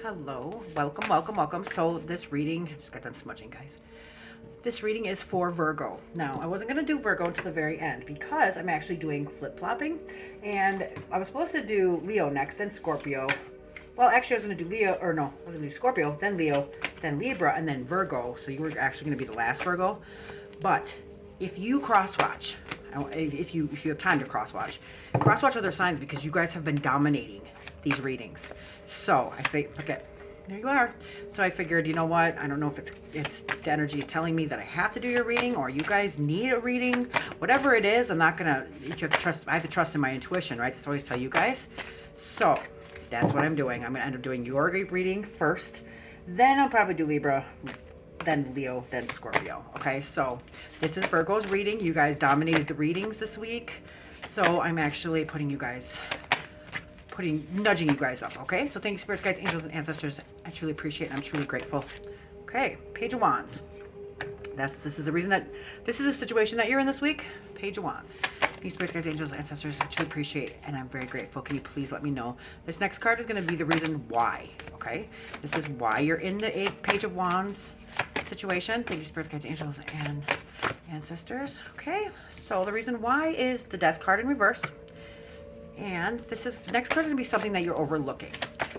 Hello, welcome, welcome, welcome. So this reading, I just got done smudging, guys. This reading is for Virgo. Now, I wasn't going to do Virgo to the very end because I'm actually doing flip-flopping. And I was supposed to do Leo next, then Scorpio. Well, actually, I was going to do Leo, or no, I was going to do Scorpio, then Leo, then Libra, and then Virgo. So you were actually going to be the last Virgo. But if you cross-watch, if you have time to cross-watch other signs because you guys have been dominating these readings. So I think, okay, there you are. So I figured, you know what? I don't know if it's the energy is telling me that I have to do your reading or you guys need a reading. Whatever it is, I'm not gonna. You have to trust. I have to trust in my intuition, right? That's what I always tell you guys. So that's what I'm doing. I'm gonna end up doing your reading first. Then I'll probably do Libra, then Leo, then Scorpio. Okay, so this is Virgo's reading. You guys dominated the readings this week. So I'm actually nudging you guys up, okay? So thank you, spirits, guides, angels, and ancestors. I truly appreciate it. I'm truly grateful. Okay, Page of Wands. This is the situation that you're in this week. Page of Wands. Thank you, spirits, guides, angels, ancestors. I truly appreciate it, and I'm very grateful. Can you please let me know? This next card is going to be the reason why, okay? This is why you're in the Page of Wands situation. Thank you, spirits, guides, angels, and ancestors. Okay, so the reason why is the Death card in reverse. And the next card is going to be something that you're overlooking.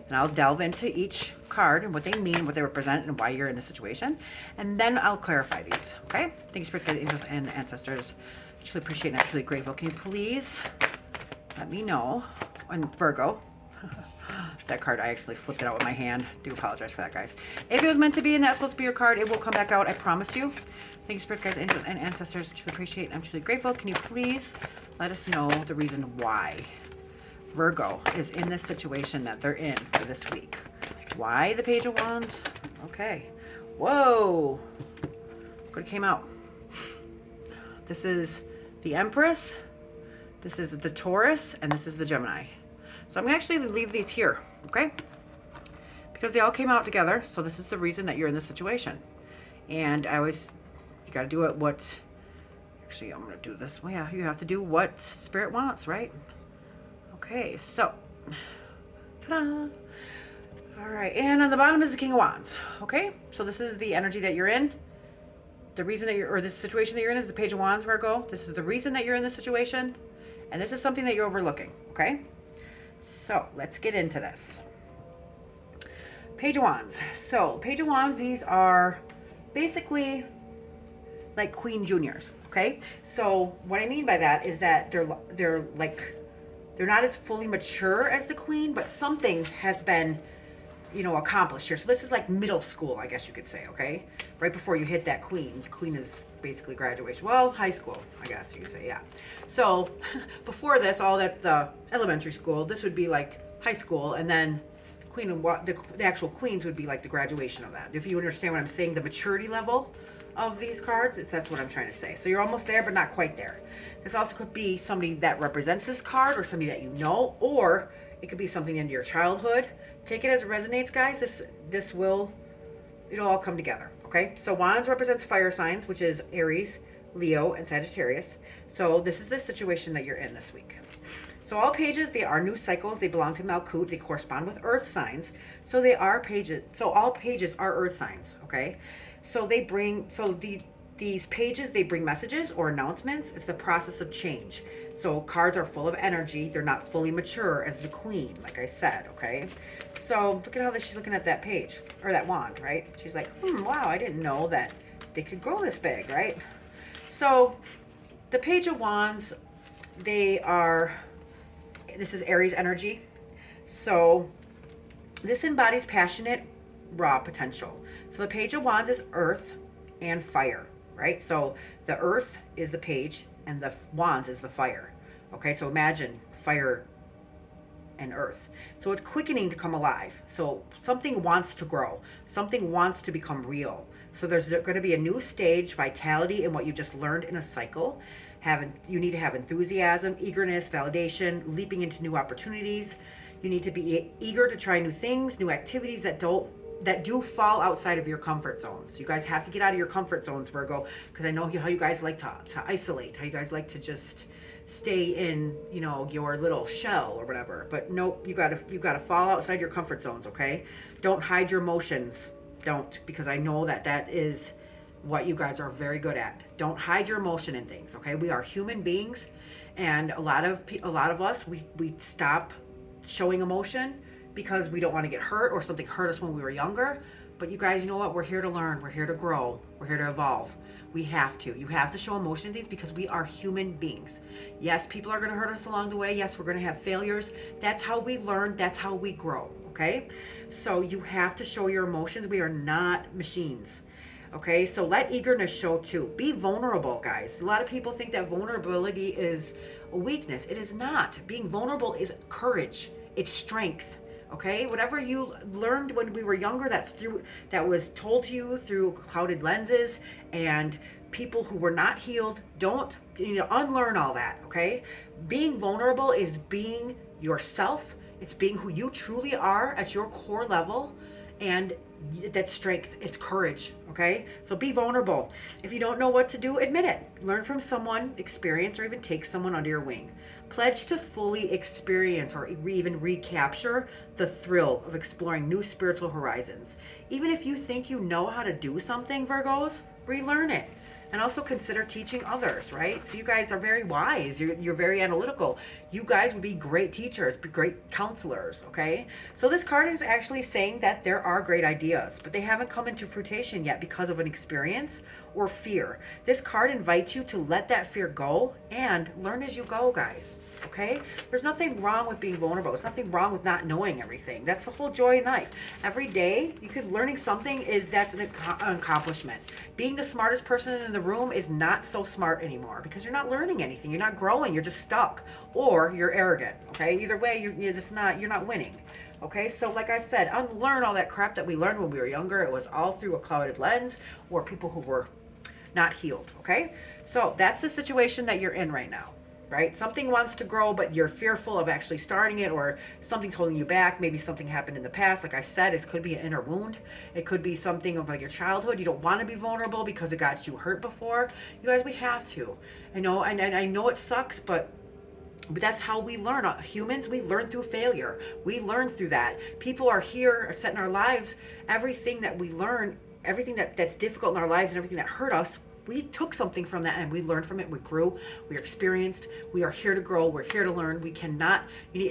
And I'll delve into each card and what they mean, what they represent, and why you're in the situation. And then I'll clarify these, okay? Thank you, spirits, guides, angels, and ancestors. I truly appreciate it. I'm truly grateful. Can you please let me know on Virgo? That card, I actually flipped it out with my hand. Do apologize for that, guys. If it was meant to be and that's supposed to be your card, it will come back out. I promise you. Thank you, spirits, guides, angels, and ancestors. I truly appreciate it. I'm truly grateful. Can you please let us know the reason why Virgo is in this situation that they're in for this week? Why the Page of Wands? Okay. Whoa. What came out? This is the Empress. This is the Taurus, and this is the Gemini. So I'm going to actually leave these here, okay? Because they all came out together, so this is the reason that you're in this situation. And you got to do it actually, I'm going to do this. Well, yeah, you have to do what Spirit wants, right? Okay, so, ta-da! All right, and on the bottom is the King of Wands, okay? So this is the energy that you're in. The reason that this situation that you're in is the Page of Wands, Virgo. This is the reason that you're in this situation, and this is something that you're overlooking, okay? So let's get into this. Page of Wands. So Page of Wands, these are basically like Queen Juniors, okay? So what I mean by that is that they're not as fully mature as the Queen, but something has been, accomplished here. So this is like middle school, I guess you could say, okay? Right before you hit that Queen. Queen is basically graduation. Well, high school, I guess you could say, yeah. So before this, all that's elementary school. This would be like high school, and then the actual Queens would be like the graduation of that. If you understand what I'm saying, the maturity level of these cards, that's what I'm trying to say. So you're almost there, but not quite there. This also could be somebody that represents this card or somebody that you know, or it could be something in your childhood. Take it as it resonates, guys. It'll all come together, okay? So Wands represents fire signs, which is Aries, Leo, and Sagittarius. So this is the situation that you're in this week. So all pages, they are new cycles. They belong to Malkut. They correspond with earth signs. So all pages are earth signs, okay? So these pages, they bring messages or announcements. It's the process of change. So cards are full of energy. They're not fully mature as the Queen, like I said, okay? So look at how she's looking at that page, or that wand, right? She's like, wow, I didn't know that they could grow this big, right? So the Page of Wands, this is Aries energy. So this embodies passionate, raw potential. So the Page of Wands is earth and fire, right? So the earth is the page and the wands is the fire. Okay, so imagine fire and earth. So it's quickening to come alive. So something wants to grow. Something wants to become real. So there's going to be a new stage, vitality in what you just learned in a cycle. You need to have enthusiasm, eagerness, validation, leaping into new opportunities. You need to be eager to try new things, new activities that do fall outside of your comfort zones. You guys have to get out of your comfort zones, Virgo, because I know how you guys like to isolate, how you guys like to just stay in, you know, your little shell or whatever. But nope, you gotta fall outside your comfort zones, okay? Don't hide your emotions. Don't, because I know that that is what you guys are very good at. Don't hide your emotion in things, okay? We are human beings, and a lot of us, we stop showing emotion because we don't want to get hurt, or something hurt us when we were younger. But you guys, you know what? We're here to learn. We're here to grow. We're here to evolve. We have to. You have to show emotion in things because we are human beings. Yes, people are going to hurt us along the way. Yes, we're going to have failures. That's how we learn. That's how we grow. Okay? So you have to show your emotions. We are not machines. Okay? So let eagerness show too. Be vulnerable, guys. A lot of people think that vulnerability is a weakness. It is not. Being vulnerable is courage. It's strength. Okay, whatever you learned when we were younger, that was told to you through clouded lenses and people who were not healed. Don't, unlearn all that. Okay, being vulnerable is being yourself. It's being who you truly are at your core level, and that's strength. It's courage. Okay, so be vulnerable. If you don't know what to do, admit it. Learn from someone, experience, or even take someone under your wing. Pledge to fully experience or even recapture the thrill of exploring new spiritual horizons. Even if you think you know how to do something, Virgos, relearn it. And also consider teaching others, right? So you guys are very wise. You're very analytical. You guys would be great teachers, be great counselors, okay? So this card is actually saying that there are great ideas, but they haven't come into fruition yet because of an experience or fear. This card invites you to let that fear go and learn as you go, guys. Okay? There's nothing wrong with being vulnerable. There's nothing wrong with not knowing everything. That's the whole joy in life. Every day, learning something that's an accomplishment. Being the smartest person in the room is not so smart anymore because you're not learning anything. You're not growing. You're just stuck, or you're arrogant. Okay? Either way, you're not winning. Okay, so like I said, unlearn all that crap that we learned when we were younger. It was all through a clouded lens, or people who were not healed. Okay, so that's the situation that you're in right now. Right? Something wants to grow, but you're fearful of actually starting it, or something's holding you back. Maybe something happened in the past. Like I said, it could be an inner wound. It could be something of like your childhood. You don't want to be vulnerable because it got you hurt before. You guys, we have to. And I know it sucks, but that's how we learn. Humans, we learn through failure. We learn through that. People are here, are set in our lives. Everything that we learn, everything that's difficult in our lives and everything that hurt us, we took something from that and we learned from it. We grew. We are experienced. We are here to grow. We're here to learn. We cannot. We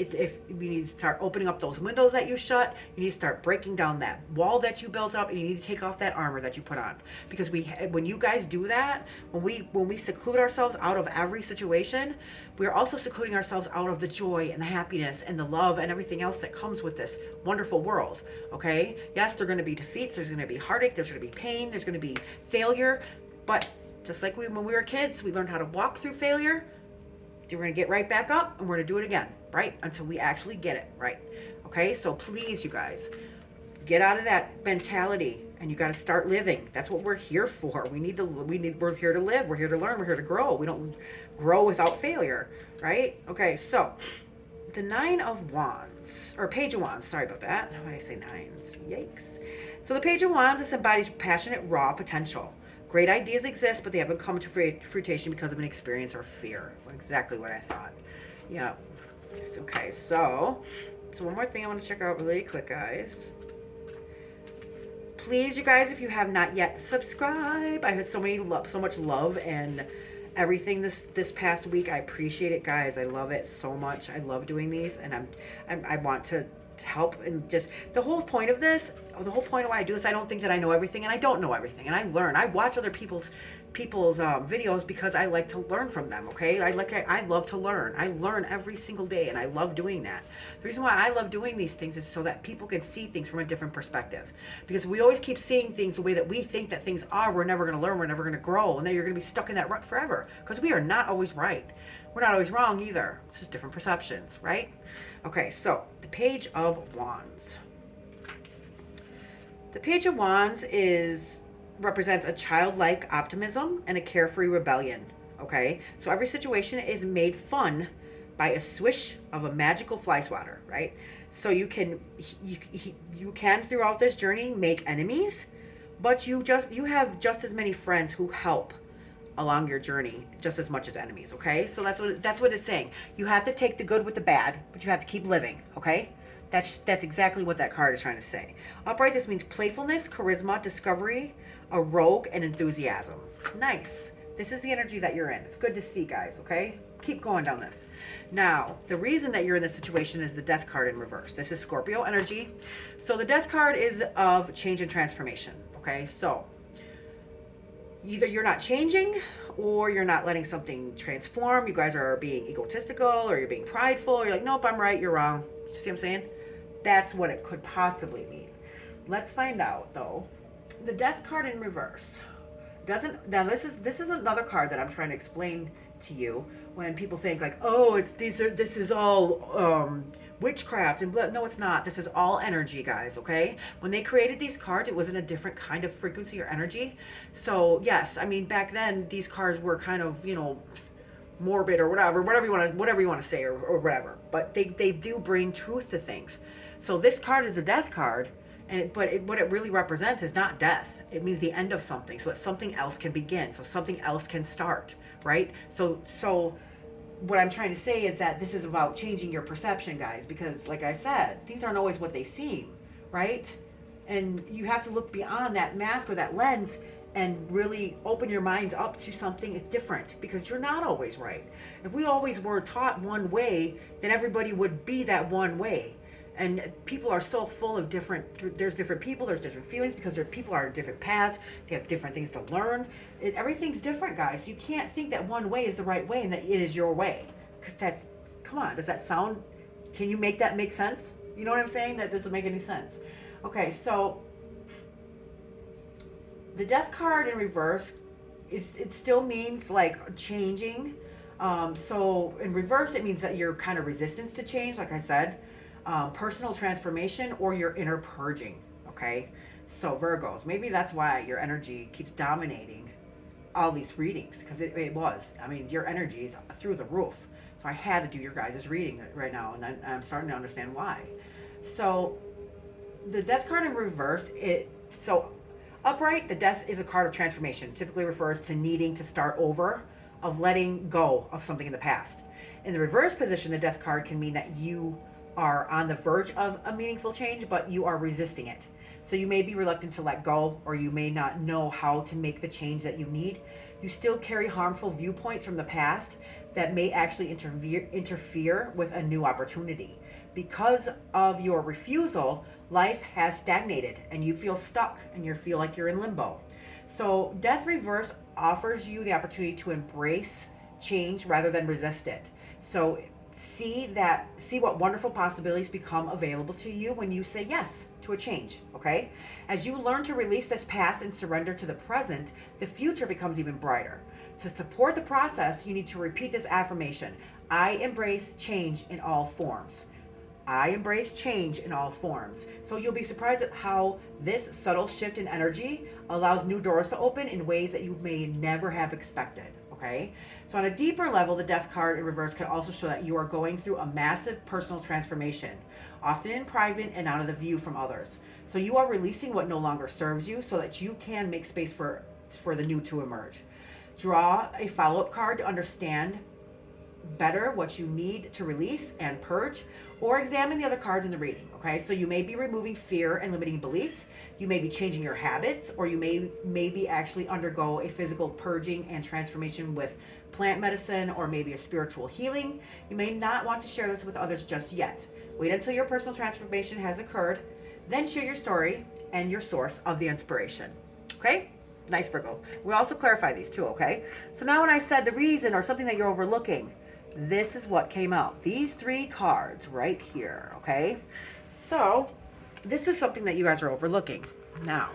need to start opening up those windows that you shut. You need to start breaking down that wall that you built up, and you need to take off that armor that you put on. Because when you guys do that, when we seclude ourselves out of every situation, we're also secluding ourselves out of the joy and the happiness and the love and everything else that comes with this wonderful world. Okay? Yes, there are going to be defeats. There's going to be heartache. There's going to be pain. There's going to be failure. But just like when we were kids, we learned how to walk through failure. We're going to get right back up, and we're going to do it again, right? Until we actually get it right. Okay? So please, you guys, get out of that mentality, and you got to start living. That's what we're here for. We're here to live. We're here to learn. We're here to grow. We don't grow without failure, right? Okay, so the Nine of Wands, or Page of Wands, sorry about that. Why did I say nines? Yikes. So the Page of Wands, this embodies passionate, raw potential. Great ideas exist, but they haven't come to fruition because of an experience or fear. Exactly what I thought. Yeah. Okay, so one more thing I want to check out really quick, guys. Please, you guys, if you have not yet, subscribe. I had so much love and everything this past week. I appreciate it, guys. I love it so much. I love doing these, and I want to help. And just the whole point of this, the whole point of why I do this, I don't think that I know everything, and I don't know everything, and I learn. I watch other people's videos because I like to learn from them. Okay, I love to learn. I learn every single day, and I love doing that. The reason why I love doing these things is so that people can see things from a different perspective, because we always keep seeing things the way that we think that things are. We're never going to learn. We're never going to grow, and then you're going to be stuck in that rut forever, because we are not always right. We're not always wrong either. It's just different perceptions, right? Okay, so the Page of Wands. The Page of Wands represents a childlike optimism and a carefree rebellion. Okay, so every situation is made fun by a swish of a magical fly swatter, right? So you can throughout this journey make enemies, but you have just as many friends who help along your journey just as much as enemies, okay? So that's what it's saying. You have to take the good with the bad, but you have to keep living, okay? That's exactly what that card is trying to say. Upright, this means playfulness, charisma, discovery, a rogue, and enthusiasm. Nice. This is the energy that you're in. It's good to see, guys, okay? Keep going down this. Now, the reason that you're in this situation is the Death card in reverse. This is Scorpio energy. So the Death card is of change and transformation, okay? So either you're not changing or you're not letting something transform. You guys are being egotistical or you're being prideful. You're like, nope, I'm right, you're wrong. You see what I'm saying? That's what it could possibly mean. Let's find out, though. The Death card in reverse doesn't. Now, this is another card that I'm trying to explain to you when people think like, oh, this is all witchcraft and blah. No, it's not. This is all energy, guys, okay? When they created these cards, it was in a different kind of frequency or energy. So yes, I mean, back then these cards were kind of, you know, morbid or whatever you want to say or whatever, but they do bring truth to things. So this card is a Death card, and what it really represents is not death. It means the end of something, so that something else can begin, so something else can start, right? So what I'm trying to say is that this is about changing your perception, guys, because like I said, things aren't always what they seem, right? And you have to look beyond that mask or that lens and really open your minds up to something different, because you're not always right. If we always were taught one way, then everybody would be that one way. And people are so full of there's different people, there's different feelings, because people are on different paths, they have different things to learn. Everything's different, guys. You can't think that one way is the right way and that it is your way. Because come on, does that sound, can you make that make sense? You know what I'm saying? That doesn't make any sense. Okay, so the Death card in reverse, it still means like changing. So in reverse, it means that you're kind of resistance to change, like I said. Personal transformation or your inner purging, okay? So Virgos, maybe that's why your energy keeps dominating all these readings, because it was. I mean, your energy is through the roof. So I had to do your guys' reading right now, and I'm starting to understand why. So the Death card in reverse, so upright, the Death is a card of transformation. Typically refers to needing to start over, of letting go of something in the past. In the reverse position, the Death card can mean that you are on the verge of a meaningful change, but you are resisting it. So you may be reluctant to let go, or you may not know how to make the change that you need. You still carry harmful viewpoints from the past that may actually interfere with a new opportunity. Because of your refusal, life has stagnated and you feel stuck and you feel like you're in limbo. So Death reverse offers you the opportunity to embrace change rather than resist it. So see what wonderful possibilities become available to you when you say yes to a change, okay? As you learn to release this past and surrender to the present, the future becomes even brighter. To support the process, you need to repeat this affirmation: I embrace change in all forms. I embrace change in all forms. So you'll be surprised at how this subtle shift in energy allows new doors to open in ways that you may never have expected, okay? So on a deeper level, the Death card in reverse can also show that you are going through a massive personal transformation, often in private and out of the view from others. So you are releasing what no longer serves you so that you can make space for the new to emerge. Draw a follow-up card to understand better what you need to release and purge, or examine the other cards in the reading, okay? So you may be removing fear and limiting beliefs, you may be changing your habits, or you may be actually undergo a physical purging and transformation with plant medicine or maybe a spiritual healing. You may not want to share this with others just yet. Wait until your personal transformation has occurred, then share your story and your source of the inspiration, okay? Nice, Virgo. We'll also clarify these too, okay? So now when I said the reason or something that you're overlooking, this is what came out. These three cards right here, okay? So this is something that you guys are overlooking. Now,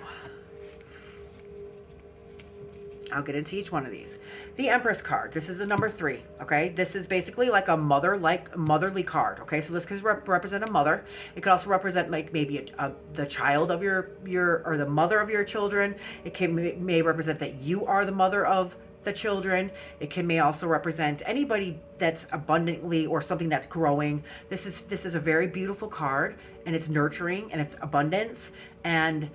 I'll get into each one of these. The Empress card, this is the number 3, okay? This is basically like a motherly card, okay? So this could represent a mother. It could also represent like maybe the child of your or the mother of your children. It may represent that you are the mother of the children. It may also represent anybody that's abundantly or something that's growing. This is a very beautiful card, and it's nurturing and it's abundance, and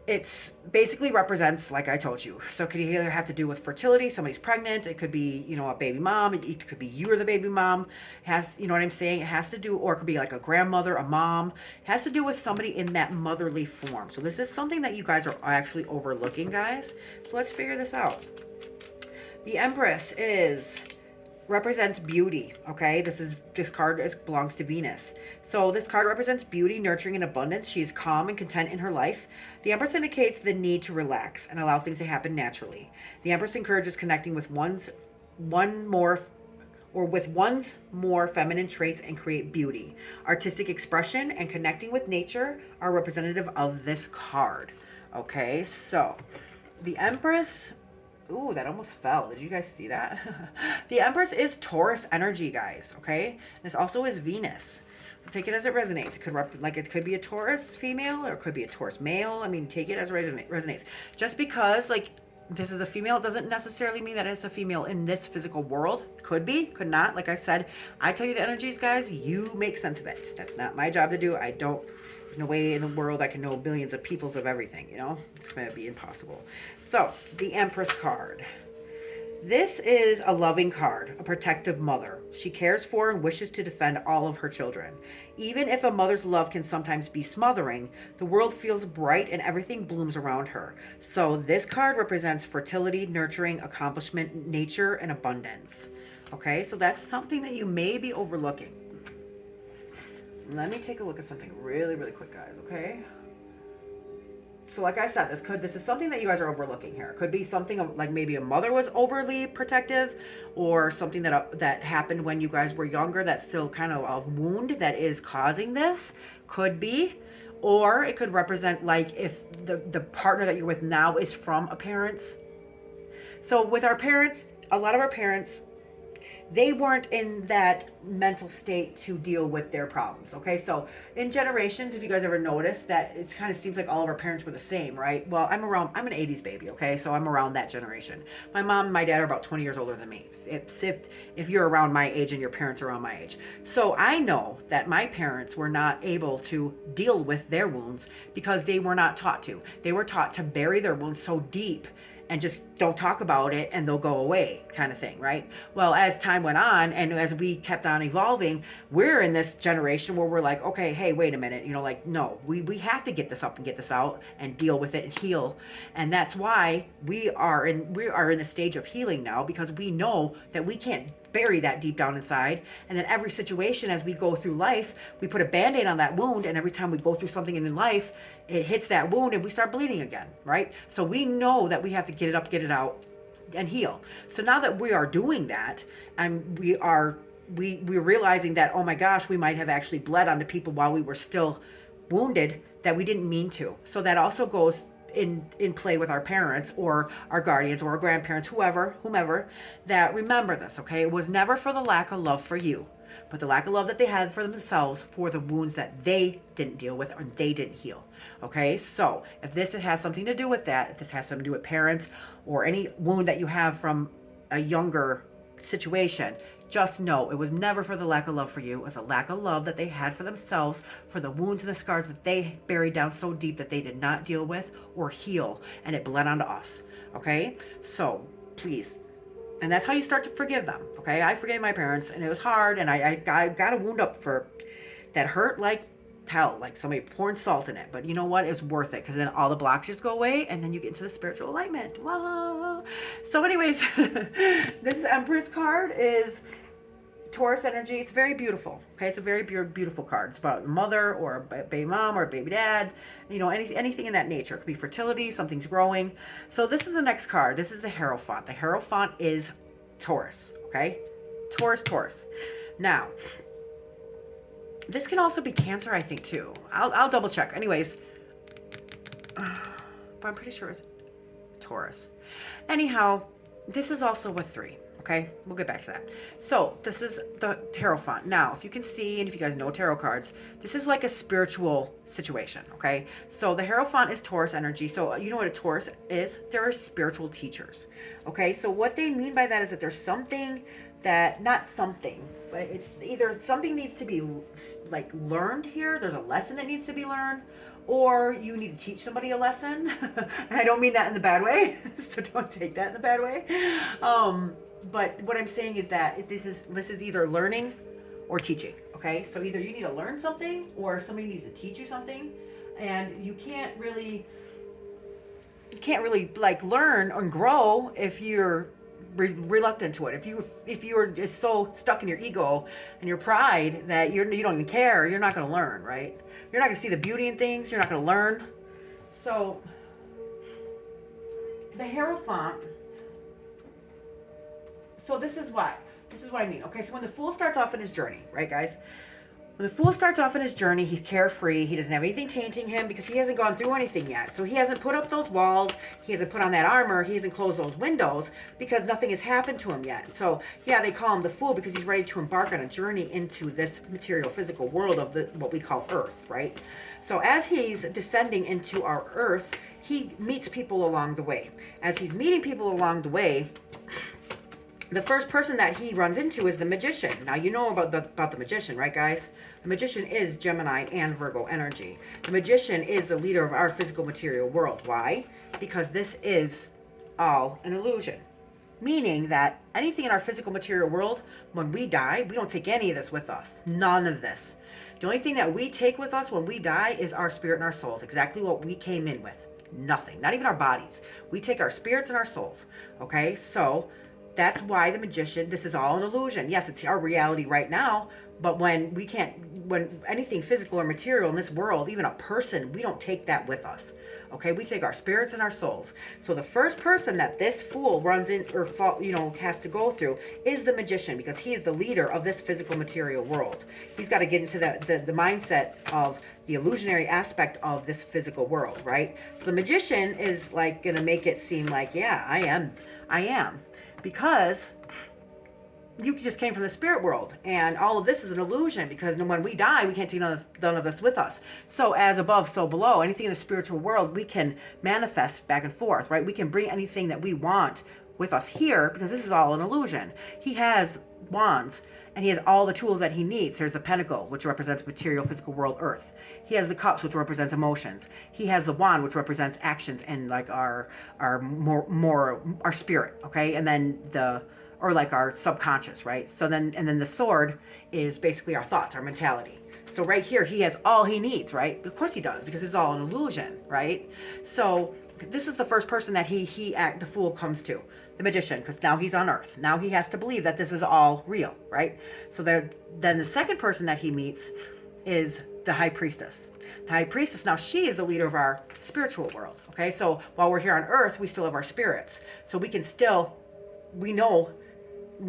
it's basically represents, like I told you. So it could either have to do with fertility, somebody's pregnant, it could be, you know, a baby mom, it could be you're the baby mom. It has, you know what I'm saying? It has to do, or it could be like a grandmother, a mom. It has to do with somebody in that motherly form. So this is something that you guys are actually overlooking, guys. So let's figure this out. The Empress represents beauty. Okay, this card belongs to Venus. So this card represents beauty, nurturing, and abundance. She is calm and content in her life. The Empress indicates the need to relax and allow things to happen naturally. The Empress encourages connecting with one's more feminine traits and create beauty. Artistic expression and connecting with nature are representative of this card. Okay, so the Empress, ooh, that almost fell. Did you guys see that? The Empress is Taurus energy, guys, okay? This also is Venus. Take it as it resonates. It could it could be a Taurus female or it could be a Taurus male. I mean, take it as it resonates. Just because like this is a female doesn't necessarily mean that it's a female in this physical world. Could be, could not. Like I said, I tell you the energies, guys. You make sense of it. That's not my job to do. There's no way in the world I can know billions of peoples of everything, you know? It's going to be impossible. So, the Empress card. This is a loving card, a protective mother. She cares for and wishes to defend all of her children. Even if a mother's love can sometimes be smothering, the world feels bright and everything blooms around her. So this card represents fertility, nurturing, accomplishment, nature, and abundance. Okay, so that's something that you may be overlooking. Let me take a look at something really, really quick, guys, okay? So like I said, this is something that you guys are overlooking here. It could be something like maybe a mother was overly protective, or something that happened when you guys were younger that's still kind of a wound that is causing this. Could be. Or it could represent like if the partner that you're with now is from a parent's. So with our parents, a lot of our parents, they weren't in that mental state to deal with their problems. Okay, so in generations, if you guys ever noticed that it kind of seems like all of our parents were the same, right? Well, I'm an 80s baby, okay, so I'm around that generation. My mom and my dad are about 20 years older than me. If you're around my age and your parents are around my age. So I know that my parents were not able to deal with their wounds because they were not taught to. They were taught to bury their wounds so deep and just don't talk about it and they'll go away kind of thing, right? Well, as time went on and as we kept on evolving, we're in this generation where we're like, okay, hey, wait a minute, like, no, we have to get this up and get this out and deal with it and heal. And that's why we are in the stage of healing now, because we know that we can't bury that deep down inside. And then every situation as we go through life, we put a band-aid on that wound, and every time we go through something in life, it hits that wound and we start bleeding again, right? So we know that we have to get it up, get it out, and heal. So now that we are doing that, and we're realizing that, oh my gosh, we might have actually bled onto people while we were still wounded that we didn't mean to. So that also goes in play with our parents or our guardians or our grandparents, whomever, that remember this, okay? It was never for the lack of love for you, but the lack of love that they had for themselves, for the wounds that they didn't deal with or they didn't heal. Okay, so if this has something to do with that, if this has something to do with parents or any wound that you have from a younger situation, just know it was never for the lack of love for you. It was a lack of love that they had for themselves, for the wounds and the scars that they buried down so deep that they did not deal with or heal, and it bled onto us. Okay, so please. And that's how you start to forgive them. Okay, I forgave my parents, and it was hard, and I got a wound up for that hurt like hell, like somebody pouring salt in it. But you know what? It's worth it, because then all the blockages go away, and then you get into the spiritual enlightenment. Wow. So anyways, this Empress card is Taurus energy. It's very beautiful. Okay, it's a very beautiful card. It's about a mother or a baby mom or a baby dad. Anything in that nature. It could be fertility, something's growing. So this is the next card. This is the Hierophant. The Hierophant is Taurus. Okay, Taurus. Now, this can also be Cancer, I think, too. I'll double check. Anyways, but I'm pretty sure it's Taurus. Anyhow, this is also a 3. Okay, we'll get back to that. So this is the Hierophant. Now, if you can see, and if you guys know tarot cards, this is like a spiritual situation. Okay, so the Hierophant is Taurus energy. So you know what a Taurus is? They're spiritual teachers. Okay, so what they mean by that is that there's something that, not something, but it's either something needs to be like learned here. There's a lesson that needs to be learned, or you need to teach somebody a lesson. And I don't mean that in the bad way, so don't take that in the bad way. But what I'm saying is that this is either learning or teaching. Okay, so either you need to learn something or somebody needs to teach you something, and you can't really like learn and grow if you're reluctant to it. If you're just so stuck in your ego and your pride that you don't even care, you're not going to learn, right? You're not going to see the beauty in things. You're not going to learn. So the Hierophant. So this is what I mean. Okay, so when the Fool starts off in his journey, right, guys? When the Fool starts off in his journey, he's carefree. He doesn't have anything tainting him because he hasn't gone through anything yet. So he hasn't put up those walls. He hasn't put on that armor. He hasn't closed those windows because nothing has happened to him yet. So yeah, they call him the Fool because he's ready to embark on a journey into this material, physical world of what we call Earth, right? So as he's descending into our Earth, he meets people along the way. As he's meeting people along the way, the first person that he runs into is the Magician. Now, you know about the Magician, right, guys? The Magician is Gemini and Virgo energy. The Magician is the leader of our physical material world. Why? Because this is all an illusion. Meaning that anything in our physical material world, when we die, we don't take any of this with us. None of this. The only thing that we take with us when we die is our spirit and our souls. Exactly what we came in with. Nothing. Not even our bodies. We take our spirits and our souls. Okay? So that's why the Magician, this is all an illusion. Yes, it's our reality right now, but when anything physical or material in this world, even a person, we don't take that with us. Okay, we take our spirits and our souls. So the first person that this Fool runs in or has to go through is the Magician, because he is the leader of this physical material world. He's got to get into the mindset of the illusionary aspect of this physical world, right? So the Magician is like going to make it seem like, yeah, I am. Because you just came from the spirit world, and all of this is an illusion, because when we die, we can't take none of this with us. So as above, so below. Anything in the spiritual world, we can manifest back and forth, right? We can bring anything that we want with us here, because this is all an illusion. He has wands, and he has all the tools that he needs. There's the pentacle, which represents material, physical world, earth. He has the cups, which represents emotions. He has the wand, which represents actions and like our spirit, okay? And then like our subconscious, right? So then the sword is basically our thoughts, our mentality. So right here, he has all he needs, right? Of course he does, because it's all an illusion, right? So this is the first person that the Fool comes to, the Magician, because now he's on Earth. Now he has to believe that this is all real, right? So then the second person that he meets is the High Priestess. The High Priestess, now she is the leader of our spiritual world, okay? So while we're here on Earth, we still have our spirits. So we know,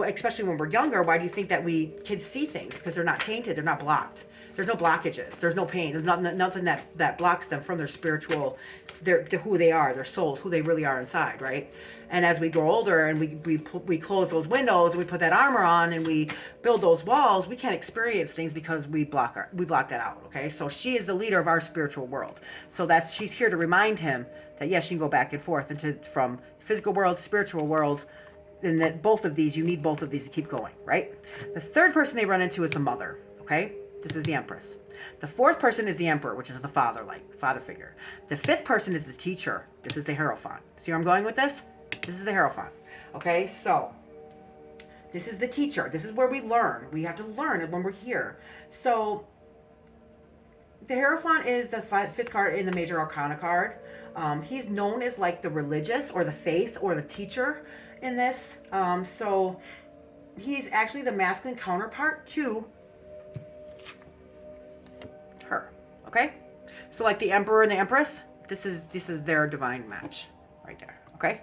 especially when we're younger, why do you think that kids see things? Because they're not tainted, they're not blocked. There's no blockages, there's no pain, there's nothing that blocks them from their spiritual, to who they are, their souls, who they really are inside, right? And as we grow older and we close those windows and we put that armor on and we build those walls, we can't experience things because we block that out, okay? So she is the leader of our spiritual world. So she's here to remind him that yes, you can go back and forth from physical world to spiritual world, and that you need both of these to keep going, right? The third person they run into is the Mother, okay? This is the Empress. The fourth person is the Emperor, which is the father figure. The fifth person is the Teacher. This is the Hierophant. See where I'm going with this? This is the Hierophant. Okay, so this is the Teacher. This is where we learn. We have to learn when we're here. So the Hierophant is the fifth card in the Major Arcana card. He's known as like the religious or the faith or the teacher in this. So he's actually the masculine counterpart to her. Okay, so like the Emperor and the Empress, this is their divine match right there. Okay,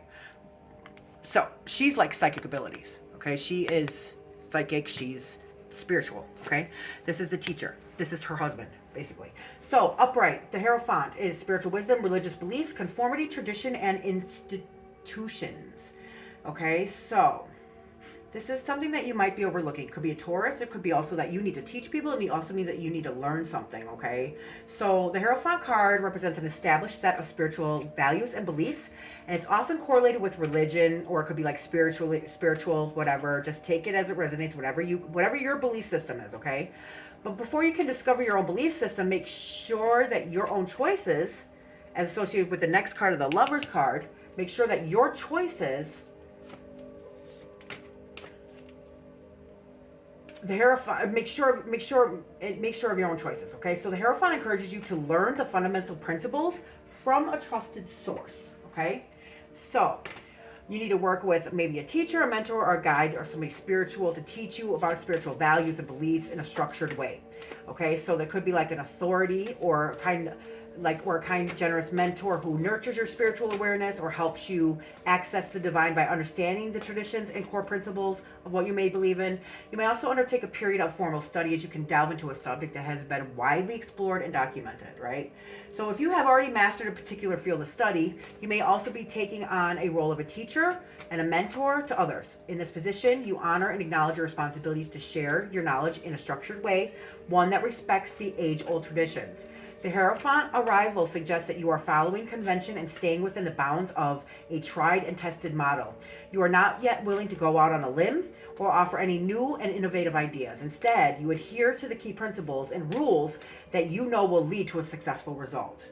so she's like psychic abilities. Okay, she is psychic, she's spiritual. Okay, this is the Teacher, this is her husband basically. So upright, the Hierophant is spiritual wisdom, religious beliefs, conformity, tradition, and institutions. Okay, so this is something that you might be overlooking. It could be a Taurus. It could be also that you need to teach people, and it also means that you need to learn something, okay? So the Hierophant card represents an established set of spiritual values and beliefs, and it's often correlated with religion, or it could be like spiritual, whatever. Just take it as it resonates, whatever your belief system is, okay? But before you can discover your own belief system, make sure that your own choices, as associated with the next card of the Lover's card, make sure that your choices, the Hierophant, make sure of your own choices, okay? So the Hierophant encourages you to learn the fundamental principles from a trusted source, okay? So you need to work with maybe a teacher, a mentor, or a guide, or somebody spiritual to teach you about spiritual values and beliefs in a structured way, okay? So that could be like an authority or a kind, generous mentor who nurtures your spiritual awareness or helps you access the divine by understanding the traditions and core principles of what you may believe in. You may also undertake a period of formal study as you can delve into a subject that has been widely explored and documented, right? So if you have already mastered a particular field of study, you may also be taking on a role of a teacher and a mentor to others. In this position, you honor and acknowledge your responsibilities to share your knowledge in a structured way, one that respects the age-old traditions. The Hierophant arrival suggests that you are following convention and staying within the bounds of a tried and tested model. You are not yet willing to go out on a limb or offer any new and innovative ideas. Instead, you adhere to the key principles and rules that you know will lead to a successful result.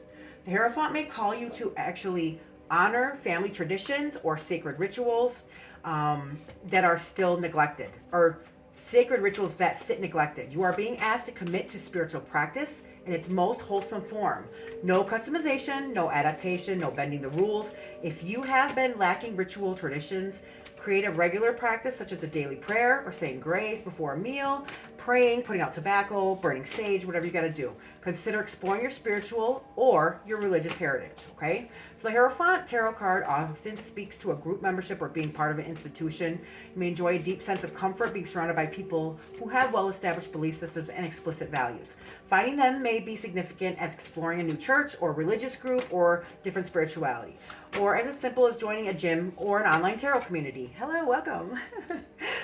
The Hierophant may call you to actually honor family traditions or sacred rituals that are still neglected, or sacred rituals that sit neglected. You are being asked to commit to spiritual practice in its most wholesome form. No customization, no adaptation, no bending the rules. If you have been lacking ritual traditions, create a regular practice such as a daily prayer or saying grace before a meal, praying, putting out tobacco, burning sage, whatever you got to do. Consider exploring your spiritual or your religious heritage, okay? So the Hierophant tarot card often speaks to a group membership or being part of an institution. You may enjoy a deep sense of comfort being surrounded by people who have well-established belief systems and explicit values. Finding them may be significant as exploring a new church or religious group or different spirituality, or as simple as joining a gym or an online tarot community. Hello, welcome.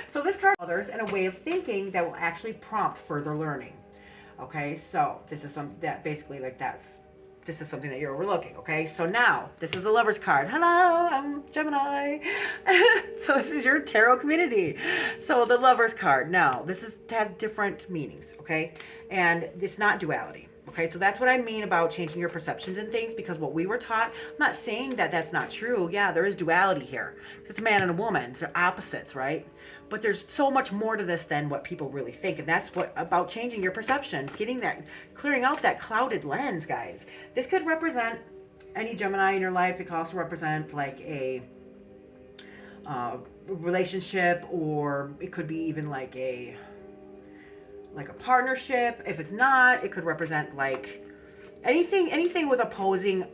So this card others and a way of thinking that will actually prompt further learning. Okay, so this is this is something that you're overlooking, okay? So now, this is the Lover's card. Hello, I'm Gemini. So this is your tarot community. So the Lover's card. Now, has different meanings, okay? And it's not duality, okay? So that's what I mean about changing your perceptions and things, because what we were taught, I'm not saying that that's not true. Yeah, there is duality here. It's a man and a woman. They're opposites, right? But there's so much more to this than what people really think. And that's what about changing your perception, clearing out that clouded lens, guys. This could represent any Gemini in your life. It could also represent like a relationship, or it could be even like a partnership. If it's not, it could represent like anything with opposing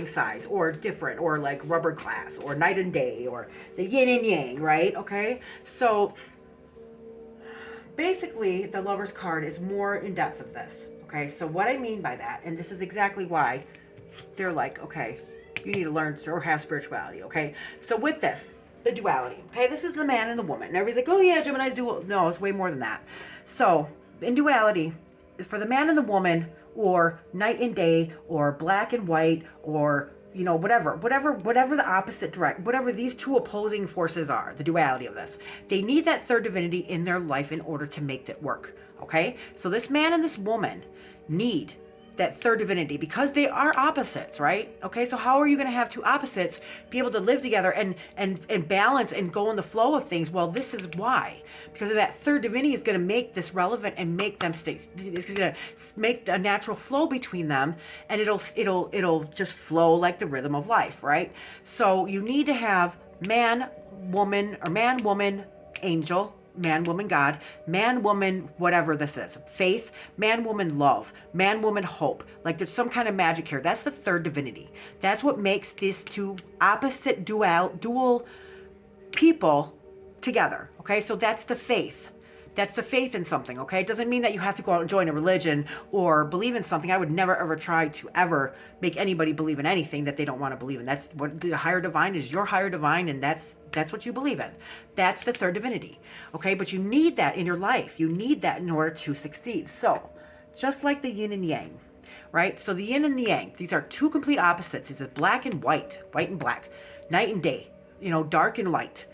sides, or different, or like rubber glass, or night and day, or the yin and yang, right? Okay, so basically the Lover's card is more in depth of this. Okay, so what I mean by that, and this is exactly why they're like, okay, you need to learn or have spirituality. Okay, so with this, the duality, okay, this is the man and the woman, and everybody's like, oh yeah, Gemini's dual. No, it's way more than that. So in duality, for the man and the woman, or night and day, or black and white, or whatever the opposite direct, whatever these two opposing forces are, the duality of this, they need that third divinity in their life in order to make that work. Okay, so this man and this woman need that third divinity because they are opposites, right? Okay, so how are you going to have two opposites be able to live together and balance and go in the flow of things? Well, this is why, because of that third divinity is going to make this relevant and make them stay. It's going to make a natural flow between them, and it'll just flow like the rhythm of life, right? So you need to have man, woman, or man, woman, angel, man, woman, God, man, woman, whatever this is, faith, man, woman, love, man, woman, hope. Like there's some kind of magic here. That's the third divinity. That's what makes these two opposite dual people together. Okay, so that's the faith. That's the faith in something, okay? It doesn't mean that you have to go out and join a religion or believe in something. I would never, ever try to ever make anybody believe in anything that they don't want to believe in. That's what the higher divine is, your higher divine, and that's what you believe in. That's the third divinity, okay? But you need that in your life. You need that in order to succeed. So, just like the yin and yang, right? So the yin and the yang, these are two complete opposites. This is black and white and black, night and day, dark and light.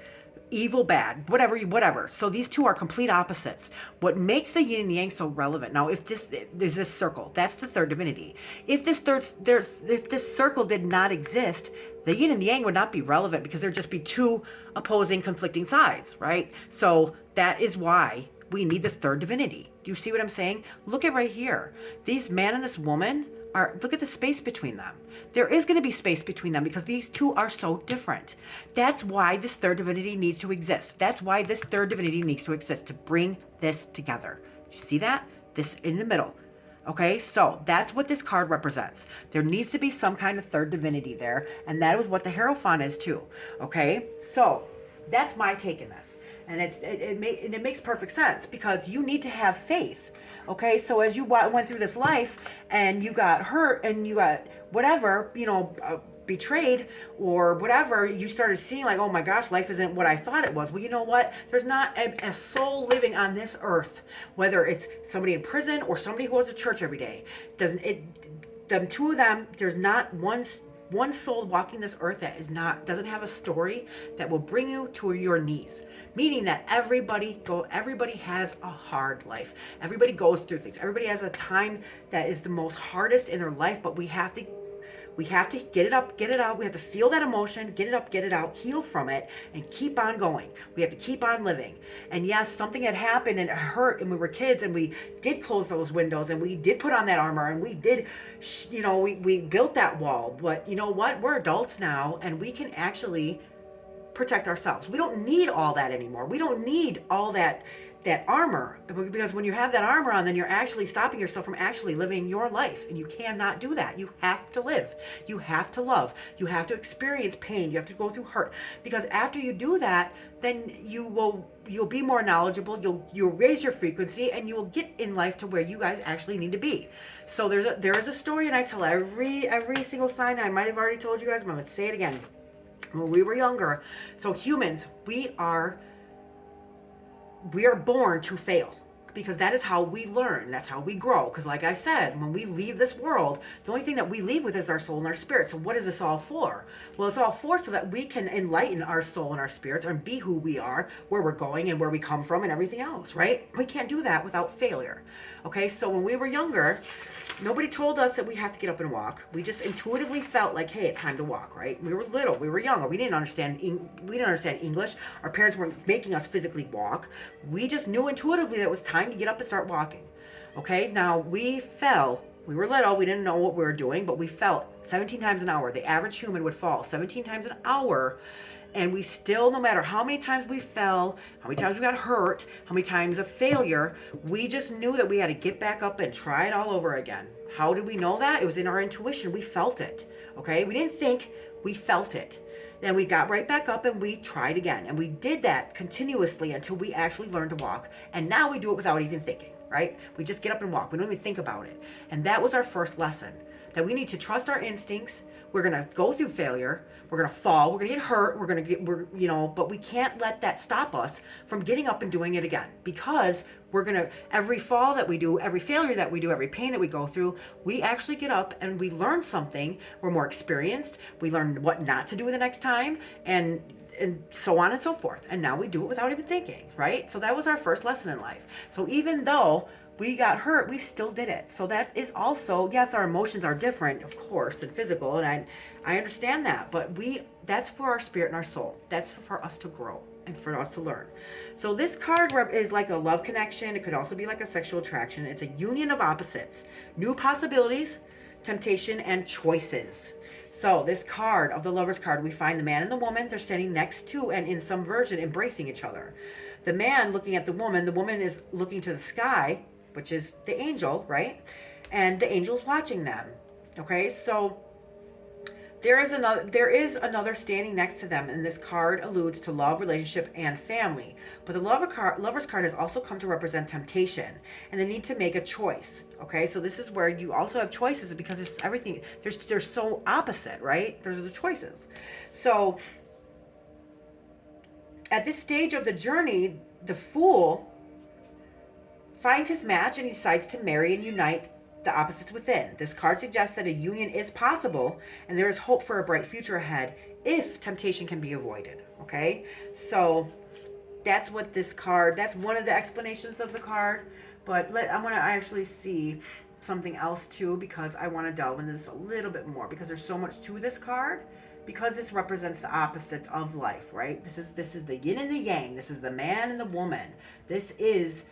evil, bad, whatever. So these two are complete opposites. What makes the yin and yang so relevant? Now, if there's this circle, that's the third divinity. If this circle did not exist, the yin and yang would not be relevant because there'd just be two opposing, conflicting sides, right? So that is why we need this third divinity. Do you see what I'm saying? Look at right here. These man and this woman look at the space between them. There is going to be space between them because these two are so different. That's why this third divinity needs to exist. That's why this third divinity needs to exist, to bring this together. You see that? This in the middle. Okay, so that's what this card represents. There needs to be some kind of third divinity there, and that is what the Hierophant is too. Okay, so that's my take in this. And it makes perfect sense because you need to have faith. Okay, so as you went through this life and you got hurt and you got whatever, betrayed or whatever, you started seeing like, oh my gosh, life isn't what I thought it was. Well, you know what? There's not a soul living on this earth, whether it's somebody in prison or somebody who goes to church every day. The two of them, there's not one soul walking this earth that doesn't have a story that will bring you to your knees. Meaning that everybody has a hard life. Everybody goes through things. Everybody has a time that is the most hardest in their life, but we have to get it up, get it out. We have to feel that emotion, get it up, get it out, heal from it, and keep on going. We have to keep on living. And yes, something had happened and it hurt and we were kids and we did close those windows and we did put on that armor and we did, we built that wall. But you know what? We're adults now and we can actually protect ourselves. We don't need all that anymore. We don't need all that armor, because when you have that armor on, then you're actually stopping yourself from actually living your life, and you cannot do that. You have to live. You have to love. You have to experience pain. You have to go through hurt, because after you do that, then you'll be more knowledgeable. You'll raise your frequency, and you will get in life to where you guys actually need to be. So there is a story, and I tell every single sign. I might have already told you guys, but I'm going to say it again. When we were younger, so humans, we are born to fail, because that is how we learn. That's how we grow. Because like I said, when we leave this world, the only thing that we leave with is our soul and our spirit. So what is this all for? Well, it's all for so that we can enlighten our soul and our spirits and be who we are, where we're going and where we come from and everything else, right? We can't do that without failure. Okay, so when we were younger, nobody told us that we have to get up and walk. We just intuitively felt like, hey, it's time to walk, right? We were little, we were younger. We didn't understand English. Our parents weren't making us physically walk. We just knew intuitively that it was time to get up and start walking. Okay, now we fell. We were little, we didn't know what we were doing, but we fell 17 times an hour. The average human would fall 17 times an hour. And we still, no matter how many times we fell, how many times we got hurt, how many times of failure, we just knew that we had to get back up and try it all over again. How did we know that? It was in our intuition. We felt it. Okay? We didn't think, we felt it. Then we got right back up and we tried again. And we did that continuously until we actually learned to walk. And now we do it without even thinking, right? We just get up and walk. We don't even think about it. And that was our first lesson, that we need to trust our instincts. We're going to go through failure. We're going to fall. We're going to get hurt. But we can't let that stop us from getting up and doing it again, because every fall that we do, every failure that we do, every pain that we go through, we actually get up and we learn something. We're more experienced. We learn what not to do the next time, and so on and so forth. And now we do it without even thinking, right? So that was our first lesson in life. So even though we got hurt, we still did it. So that is also, yes, our emotions are different, of course, than physical, and I understand that, but that's for our spirit and our soul. That's for us to grow and for us to learn. So this card is like a love connection. It could also be like a sexual attraction. It's a union of opposites, new possibilities, temptation, and choices. So this card of the Lover's card, we find the man and the woman. They're standing next to and in some version embracing each other. The man looking at the woman is looking to the sky, which is the angel, right? And the angel's watching them. Okay, so there is another standing next to them, and this card alludes to love, relationship, and family. But the Lover's card has also come to represent temptation and the need to make a choice. Okay, so this is where you also have choices, because there's everything. They're so opposite, right? There's the choices. So at this stage of the journey, the Fool finds his match and he decides to marry and unite the opposites within. This card suggests that a union is possible and there is hope for a bright future ahead if temptation can be avoided. Okay, so that's what this card, that's one of the explanations of the card. But I want to actually see something else too, because I want to delve into this a little bit more, because there's so much to this card, because this represents the opposites of life, right? This is the yin and the yang. This is the man and the woman. This is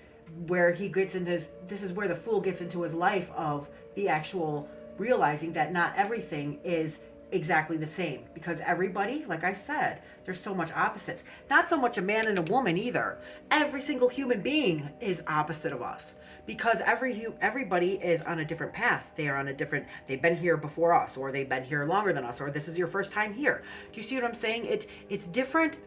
where he gets into his, this is where the fool gets into his life of the actual realizing that not everything is exactly the same, because everybody, like I said, there's so much opposites. Not so much a man and a woman either. Every single human being is opposite of us, because everybody is on a different path. They are on a different, they've been here before us, or they've been here longer than us, or this is your first time here. Do you see what I'm saying? It's different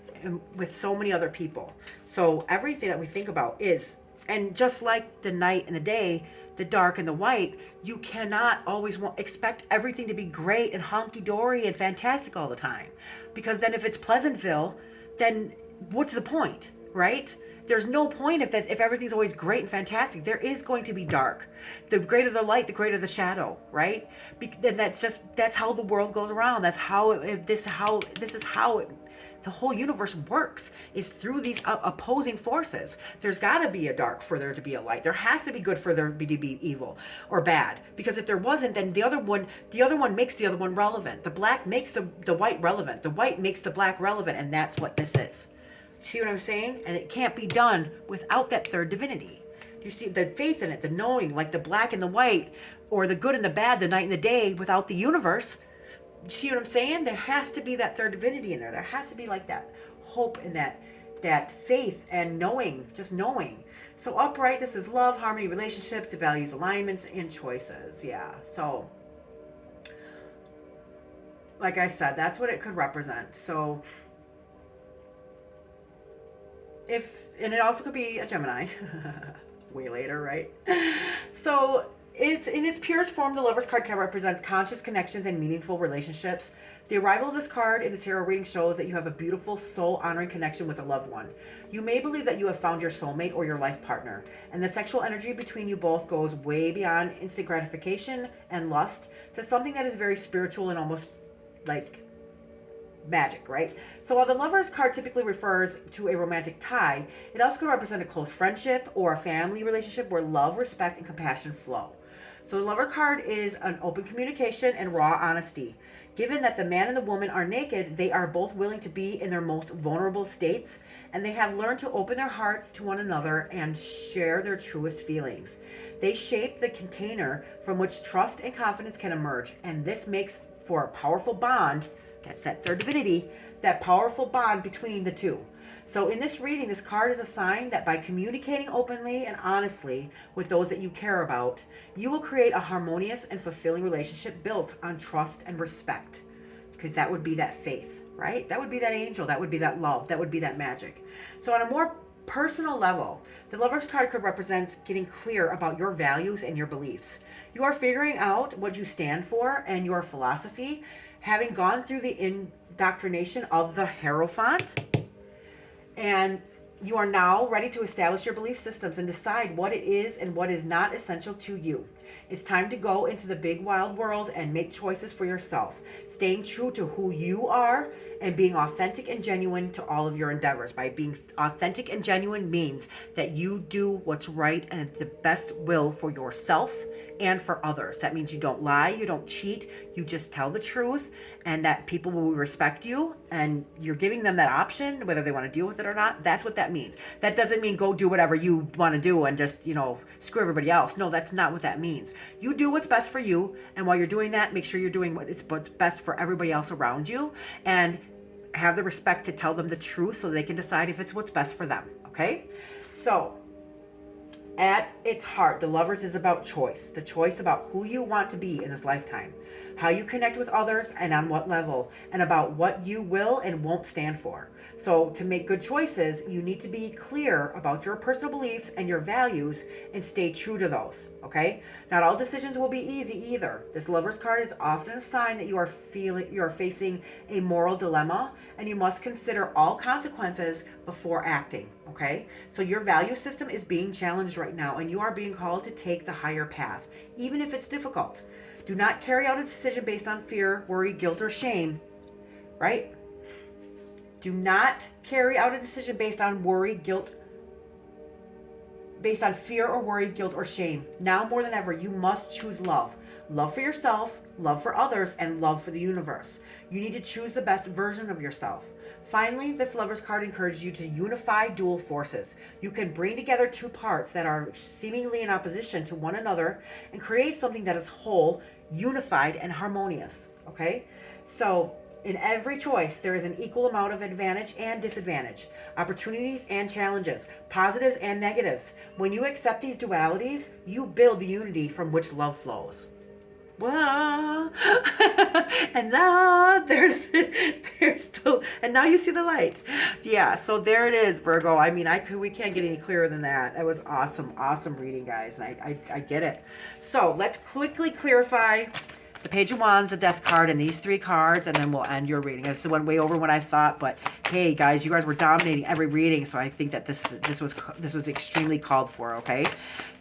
with so many other people. So everything that we think about is, and just like the night and the day, the dark and the white, you cannot always expect everything to be great and honky-dory and fantastic all the time. Because then if it's Pleasantville, then what's the point, right? There's no point if everything's always great and fantastic. There is going to be dark. The greater the light, the greater the shadow, right? And that's how the world goes around. That's how the whole universe works, is through these opposing forces. There's got to be a dark for there to be a light. There has to be good for there to be evil or bad. Because if there wasn't, then the other one makes the other one relevant. The black makes the white relevant. The white makes the black relevant, and that's what this is. See what I'm saying? And it can't be done without that third divinity. You see the faith in it, the knowing, like the black and the white, or the good and the bad, the night and the day, without the universe. See what I'm saying? There has to be that third divinity in there. There has to be like that hope and that faith and knowing, just knowing. So upright, this is love, harmony, relationships, the values, alignments, and choices. Yeah. So like I said, that's what it could represent. So and it also could be a Gemini. Way later, right? So it's in its purest form, the Lover's card represents conscious connections and meaningful relationships. The arrival of this card in the tarot reading shows that you have a beautiful soul-honoring connection with a loved one. You may believe that you have found your soulmate or your life partner, and the sexual energy between you both goes way beyond instant gratification and lust to something that is very spiritual and almost like magic, right? So while the Lover's card typically refers to a romantic tie, it also could represent a close friendship or a family relationship where love, respect, and compassion flow. So the Lover card is an open communication and raw honesty. Given that the man and the woman are naked, they are both willing to be in their most vulnerable states, and they have learned to open their hearts to one another and share their truest feelings. They shape the container from which trust and confidence can emerge, and this makes for a powerful bond. That's that third divinity, that powerful bond between the two. So in this reading, this card is a sign that by communicating openly and honestly with those that you care about, you will create a harmonious and fulfilling relationship built on trust and respect. Because that would be that faith, right? That would be that angel. That would be that love. That would be that magic. So on a more personal level, the Lover's card could represent getting clear about your values and your beliefs. You are figuring out what you stand for and your philosophy, having gone through the indoctrination of the Hierophant, and you are now ready to establish your belief systems and decide what it is and what is not essential to you. It's time to go into the big wild world and make choices for yourself, staying true to who you are and being authentic and genuine to all of your endeavors. By being authentic and genuine means that you do what's right and the best will for yourself and for others. That means you don't lie, you don't cheat, you just tell the truth, and that people will respect you, and you're giving them that option, whether they want to deal with it or not. That's what that means. That doesn't mean go do whatever you want to do and just, screw everybody else. No, that's not what that means. You do what's best for you, and while you're doing that, make sure you're doing what's best for everybody else around you, and have the respect to tell them the truth so they can decide if it's what's best for them, okay? So, at its heart, the Lovers is about choice. The choice about who you want to be in this lifetime. how you connect with others and on what level, and about what you will and won't stand for. So to make good choices, you need to be clear about your personal beliefs and your values and stay true to those, okay? Not all decisions will be easy either. This Lover's card is often a sign that you are facing a moral dilemma, and you must consider all consequences before acting, okay? So your value system is being challenged right now, and you are being called to take the higher path, even if it's difficult. Do not carry out a decision based on fear, worry, guilt, or shame, right? Do not carry out a decision based on worry, guilt, based on fear or worry, guilt, or shame. Now more than ever, you must choose love. Love for yourself, love for others, and love for the universe. You need to choose the best version of yourself. Finally, this Lover's card encourages you to unify dual forces. You can bring together two parts that are seemingly in opposition to one another and create something that is whole, unified, and harmonious. Okay? So, in every choice, there is an equal amount of advantage and disadvantage, opportunities and challenges, positives and negatives. When you accept these dualities, you build the unity from which love flows. Wow. And now and now you see the light. Yeah, so there it is, Virgo. I mean, we can't get any clearer than that. That was awesome reading, guys, and I get it. So let's quickly clarify the Page of Wands, the Death card, and these three cards, and then we'll end your reading. It's went way over what I thought, but hey, guys, you guys were dominating every reading, so I think that this was extremely called for. Okay,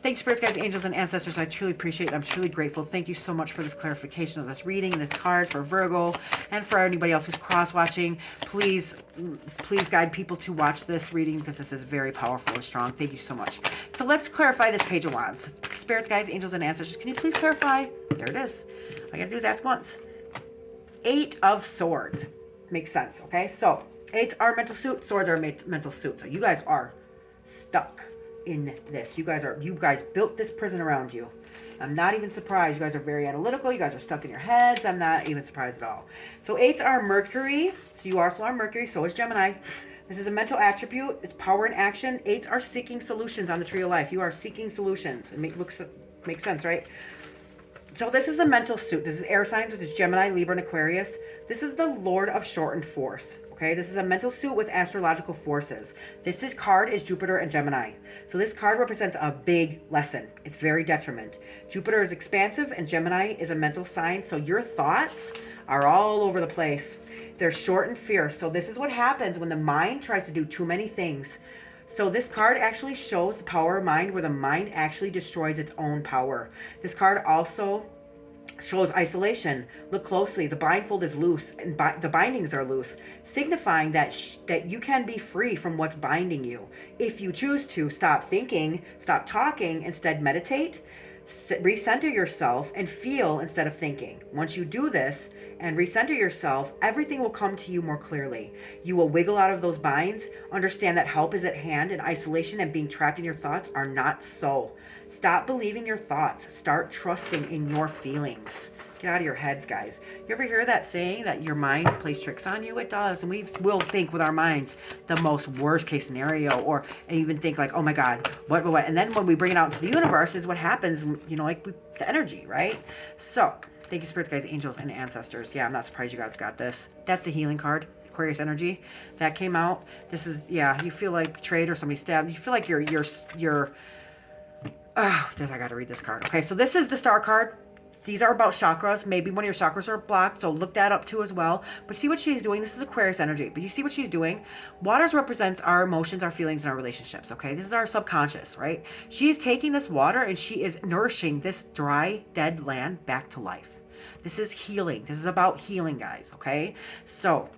thanks, spirits, guides, angels, and ancestors. I truly appreciate it. I'm truly grateful. Thank you so much for this clarification of this reading and this card for Virgo, and for anybody else who's cross-watching. Please guide people to watch this reading because this is very powerful and strong. Thank you so much. So let's clarify this Page of Wands. Spirits, guides, angels, and ancestors, can you please clarify? There it is. All I gotta do is ask once. 8 of Swords. Makes sense, okay? So, 8s are mental suit, swords are mental suit. So you guys are stuck in this. You guys built this prison around you. I'm not even surprised. You guys are very analytical. You guys are stuck in your heads. I'm not even surprised at all. So 8s are Mercury. So you also are Mercury. So is Gemini. This is a mental attribute. It's power in action. 8s are seeking solutions on the tree of life. You are seeking solutions. It makes sense, right? So this is the mental suit. This is air signs, which is Gemini, Libra, and Aquarius. This is the Lord of Shortened Force. Okay, this is a mental suit with astrological forces. This card is Jupiter and Gemini. So this card represents a big lesson. It's very detriment. Jupiter is expansive and Gemini is a mental sign. So your thoughts are all over the place. They're short and fierce. So this is what happens when the mind tries to do too many things. So this card actually shows the power of mind, where the mind actually destroys its own power. This card also shows isolation. Look closely. The blindfold is loose and the bindings are loose, signifying that you can be free from what's binding you. If you choose to stop thinking, stop talking, instead meditate, recenter yourself, and feel instead of thinking. Once you do this and recenter yourself, everything will come to you more clearly. You will wiggle out of those binds, understand that help is at hand, and isolation and being trapped in your thoughts are not so. Stop believing your thoughts. Start trusting in your feelings. Get out of your heads, guys. You ever hear that saying that your mind plays tricks on you? It does. And we will think with our minds the most worst case scenario, and even think like, oh my God, what? And then when we bring it out into the universe is what happens, like the energy, right? So thank you, spirits, guides, angels, and ancestors. Yeah, I'm not surprised you guys got this. That's the healing card, Aquarius energy. That came out. This is, yeah, you feel like betrayed or somebody stabbed. You feel like I gotta read this card. Okay, so this is the Star card. These are about chakras. Maybe one of your chakras are blocked, so look that up too as well. But see what she's doing. This is Aquarius energy, but you see what she's doing. Waters represents our emotions, our feelings, and our relationships, okay? This is our subconscious, right? She's taking this water and she is nourishing this dry, dead land back to life. This is healing. This is about healing, guys, okay? So,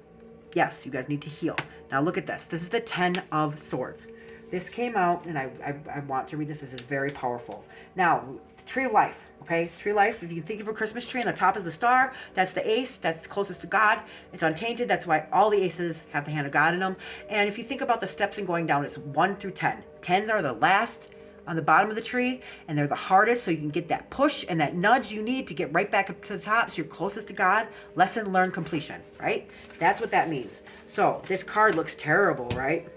yes, you guys need to heal. Now look at this. This is the 10 of Swords. This came out, and I want to read this. This is very powerful. Now, the Tree of Life, okay? Tree of Life, if you think of a Christmas tree, on the top is the star. That's the ace. That's closest to God. It's untainted. That's why all the aces have the hand of God in them. And if you think about the steps in going down, it's 1 through 10. 10s are the last on the bottom of the tree, and they're the hardest, so you can get that push and that nudge you need to get right back up to the top, so you're closest to God. Lesson learned, completion, right? That's what that means. So this card looks terrible, right?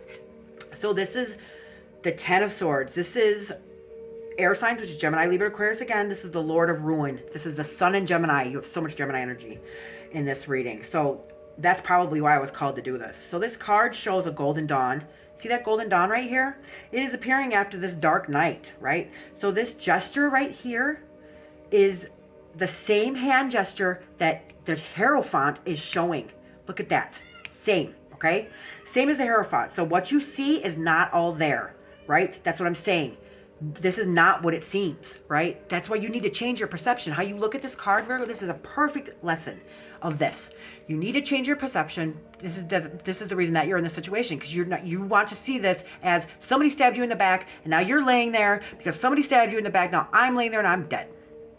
So this is the 10 of Swords. This is air signs, which is Gemini, Libra, Aquarius. Again, this is the Lord of Ruin. This is the Sun in Gemini. You have so much Gemini energy in this reading. So that's probably why I was called to do this. So this card shows a golden dawn. See that golden dawn right here? It is appearing after this dark night, right? So this gesture right here is the same hand gesture that the Hierophant is showing. Look at that. Same, okay? Same as the Hierophant. So what you see is not all there, right? That's what I'm saying. This is not what it seems, right? That's why you need to change your perception. How you look at this card, Virgo, this is a perfect lesson of this. You need to change your perception. This is the reason that you're in this situation, because you want to see this as somebody stabbed you in the back, and now you're laying there because somebody stabbed you in the back. Now I'm laying there and I'm dead.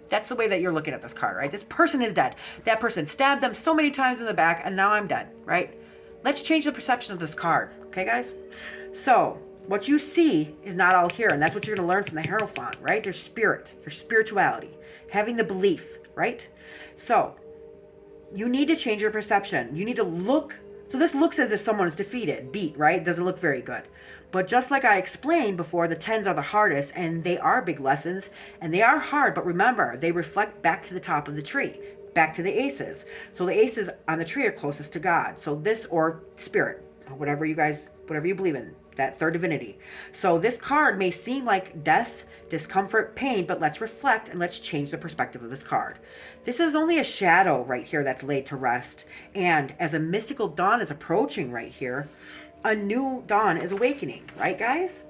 That's the way that you're looking at this card, right? This person is dead. That person stabbed them so many times in the back, and now I'm dead, right? Let's change the perception of this card, okay, guys? So what you see is not all here, and that's what you're going to learn from the Hierophant, right? There's spirit, there's spirituality, having the belief, right? So you need to change your perception. You need to look. So this looks as if someone is defeated, beat, right? Doesn't look very good. But just like I explained before, the 10s are the hardest, and they are big lessons, and they are hard, but remember, they reflect back to the top of the tree, back to the aces. So the aces on the tree are closest to God. So this, or spirit, or whatever you believe in, that third divinity. So this card may seem like death, discomfort, pain, but let's reflect and let's change the perspective of this card. This is only a shadow right here that's laid to rest. And as a mystical dawn is approaching right here, a new dawn is awakening, right, guys?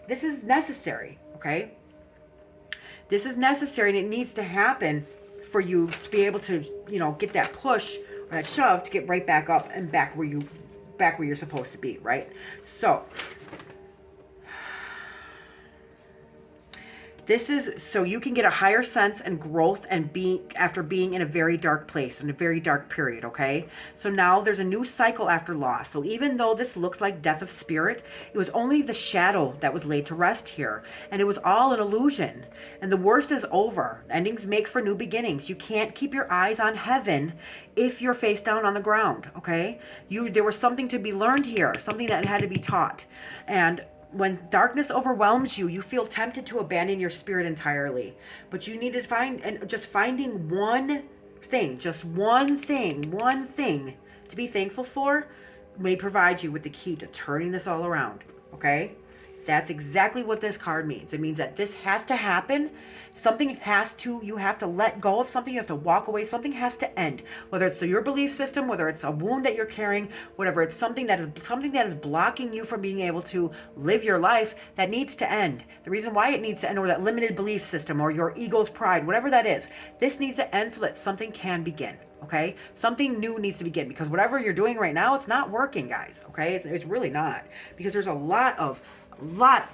This is necessary, okay? This is necessary, and it needs to happen for you to be able to, get that push or that shove to get right back up and back where you're supposed to be, right? So this is so you can get a higher sense and growth and after being in a very dark place, in a very dark period, okay? So now there's a new cycle after loss. So even though this looks like death of spirit, it was only the shadow that was laid to rest here. And it was all an illusion. And the worst is over. Endings make for new beginnings. You can't keep your eyes on heaven if you're face down on the ground, okay? There was something to be learned here, something that had to be taught. And when darkness overwhelms you, you feel tempted to abandon your spirit entirely. But you need to finding one thing, just one thing to be thankful for may provide you with the key to turning this all around, okay? That's exactly what this card means. It means that this has to happen. You have to let go of something. You have to walk away. Something has to end. Whether it's your belief system, whether it's a wound that you're carrying, whatever, it's something that is blocking you from being able to live your life, that needs to end. The reason why it needs to end, or that limited belief system, or your ego's pride, whatever that is, this needs to end so that something can begin. Okay, something new needs to begin, because whatever you're doing right now, it's not working, guys. Okay, it's really not, because there's a lot of a lot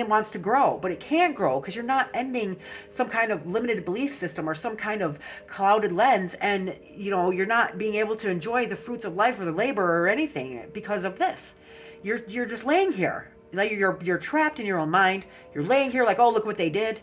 wants to grow, but it can't grow because you're not ending some kind of limited belief system or some kind of clouded lens, and you're not being able to enjoy the fruits of life or the labor or anything because of this. You're just laying here. Like you're trapped in your own mind. You're laying here like, oh, look what they did.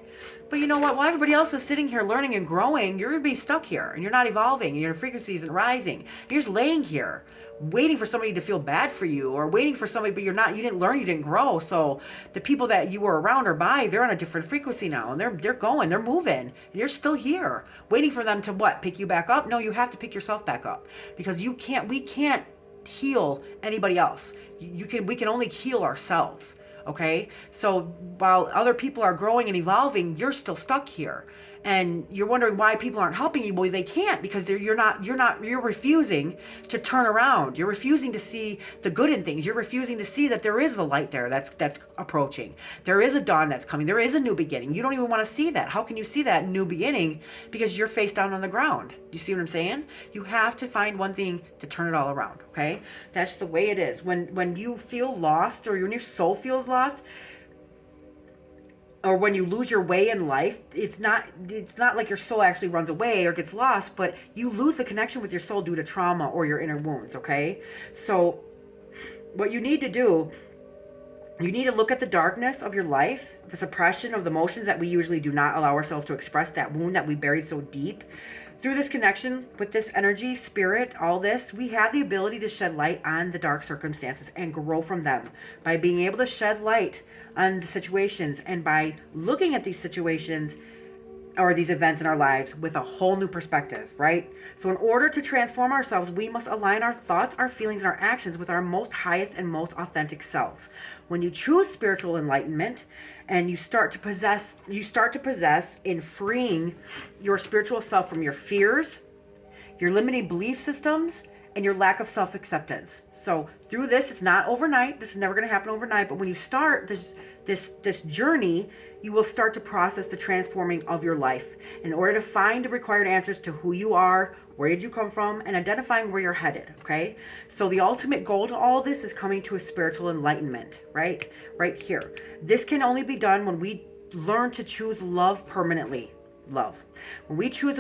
But you know what? While everybody else is sitting here learning and growing, you're going to be stuck here, and you're not evolving, and your frequency isn't rising. You're just laying here, waiting for somebody to feel bad for you, or waiting for somebody, but you didn't learn, you didn't grow. So the people that you were around or by, they're on a different frequency now, and they're going, they're moving, and you're still here, waiting for them to what? Pick you back up? No, you have to pick yourself back up, because we can't heal anybody else. We can only heal ourselves. Okay, so while other people are growing and evolving, you're still stuck here, and you're wondering why people aren't helping you. Well, they can't, because you're refusing to turn around. You're refusing to see the good in things. You're refusing to see that there is a light there that's approaching. There is a dawn that's coming. There is a new beginning. You don't even want to see that. How can you see that new beginning? Because you're face down on the ground. You see what I'm saying? You have to find one thing to turn it all around. Okay, that's the way it is. When you feel lost, or when your soul feels lost, or when you lose your way in life, it's not like your soul actually runs away or gets lost, but you lose the connection with your soul due to trauma or your inner wounds, okay? So what you need to do, you need to look at the darkness of your life, the suppression of the emotions that we usually do not allow ourselves to express, that wound that we buried so deep. through this connection with this energy, spirit, all this, we have the ability to shed light on the dark circumstances and grow from them by being able to shed light on the situations, and by looking at these situations or these events in our lives with a whole new perspective, right? So in order to transform ourselves, we must align our thoughts, our feelings, and our actions with our most highest and most authentic selves. When you choose spiritual enlightenment and you start to possess in freeing your spiritual self from your fears, your limiting belief systems, and your lack of self-acceptance. So through this, it's not overnight. This is never going to happen overnight. But when you start this journey, you will start to process the transforming of your life in order to find the required answers to who you are, where did you come from, and identifying where you're headed, okay? So the ultimate goal to all this is coming to a spiritual enlightenment, right? Right here. This can only be done when we learn to choose love permanently. Love. When we choose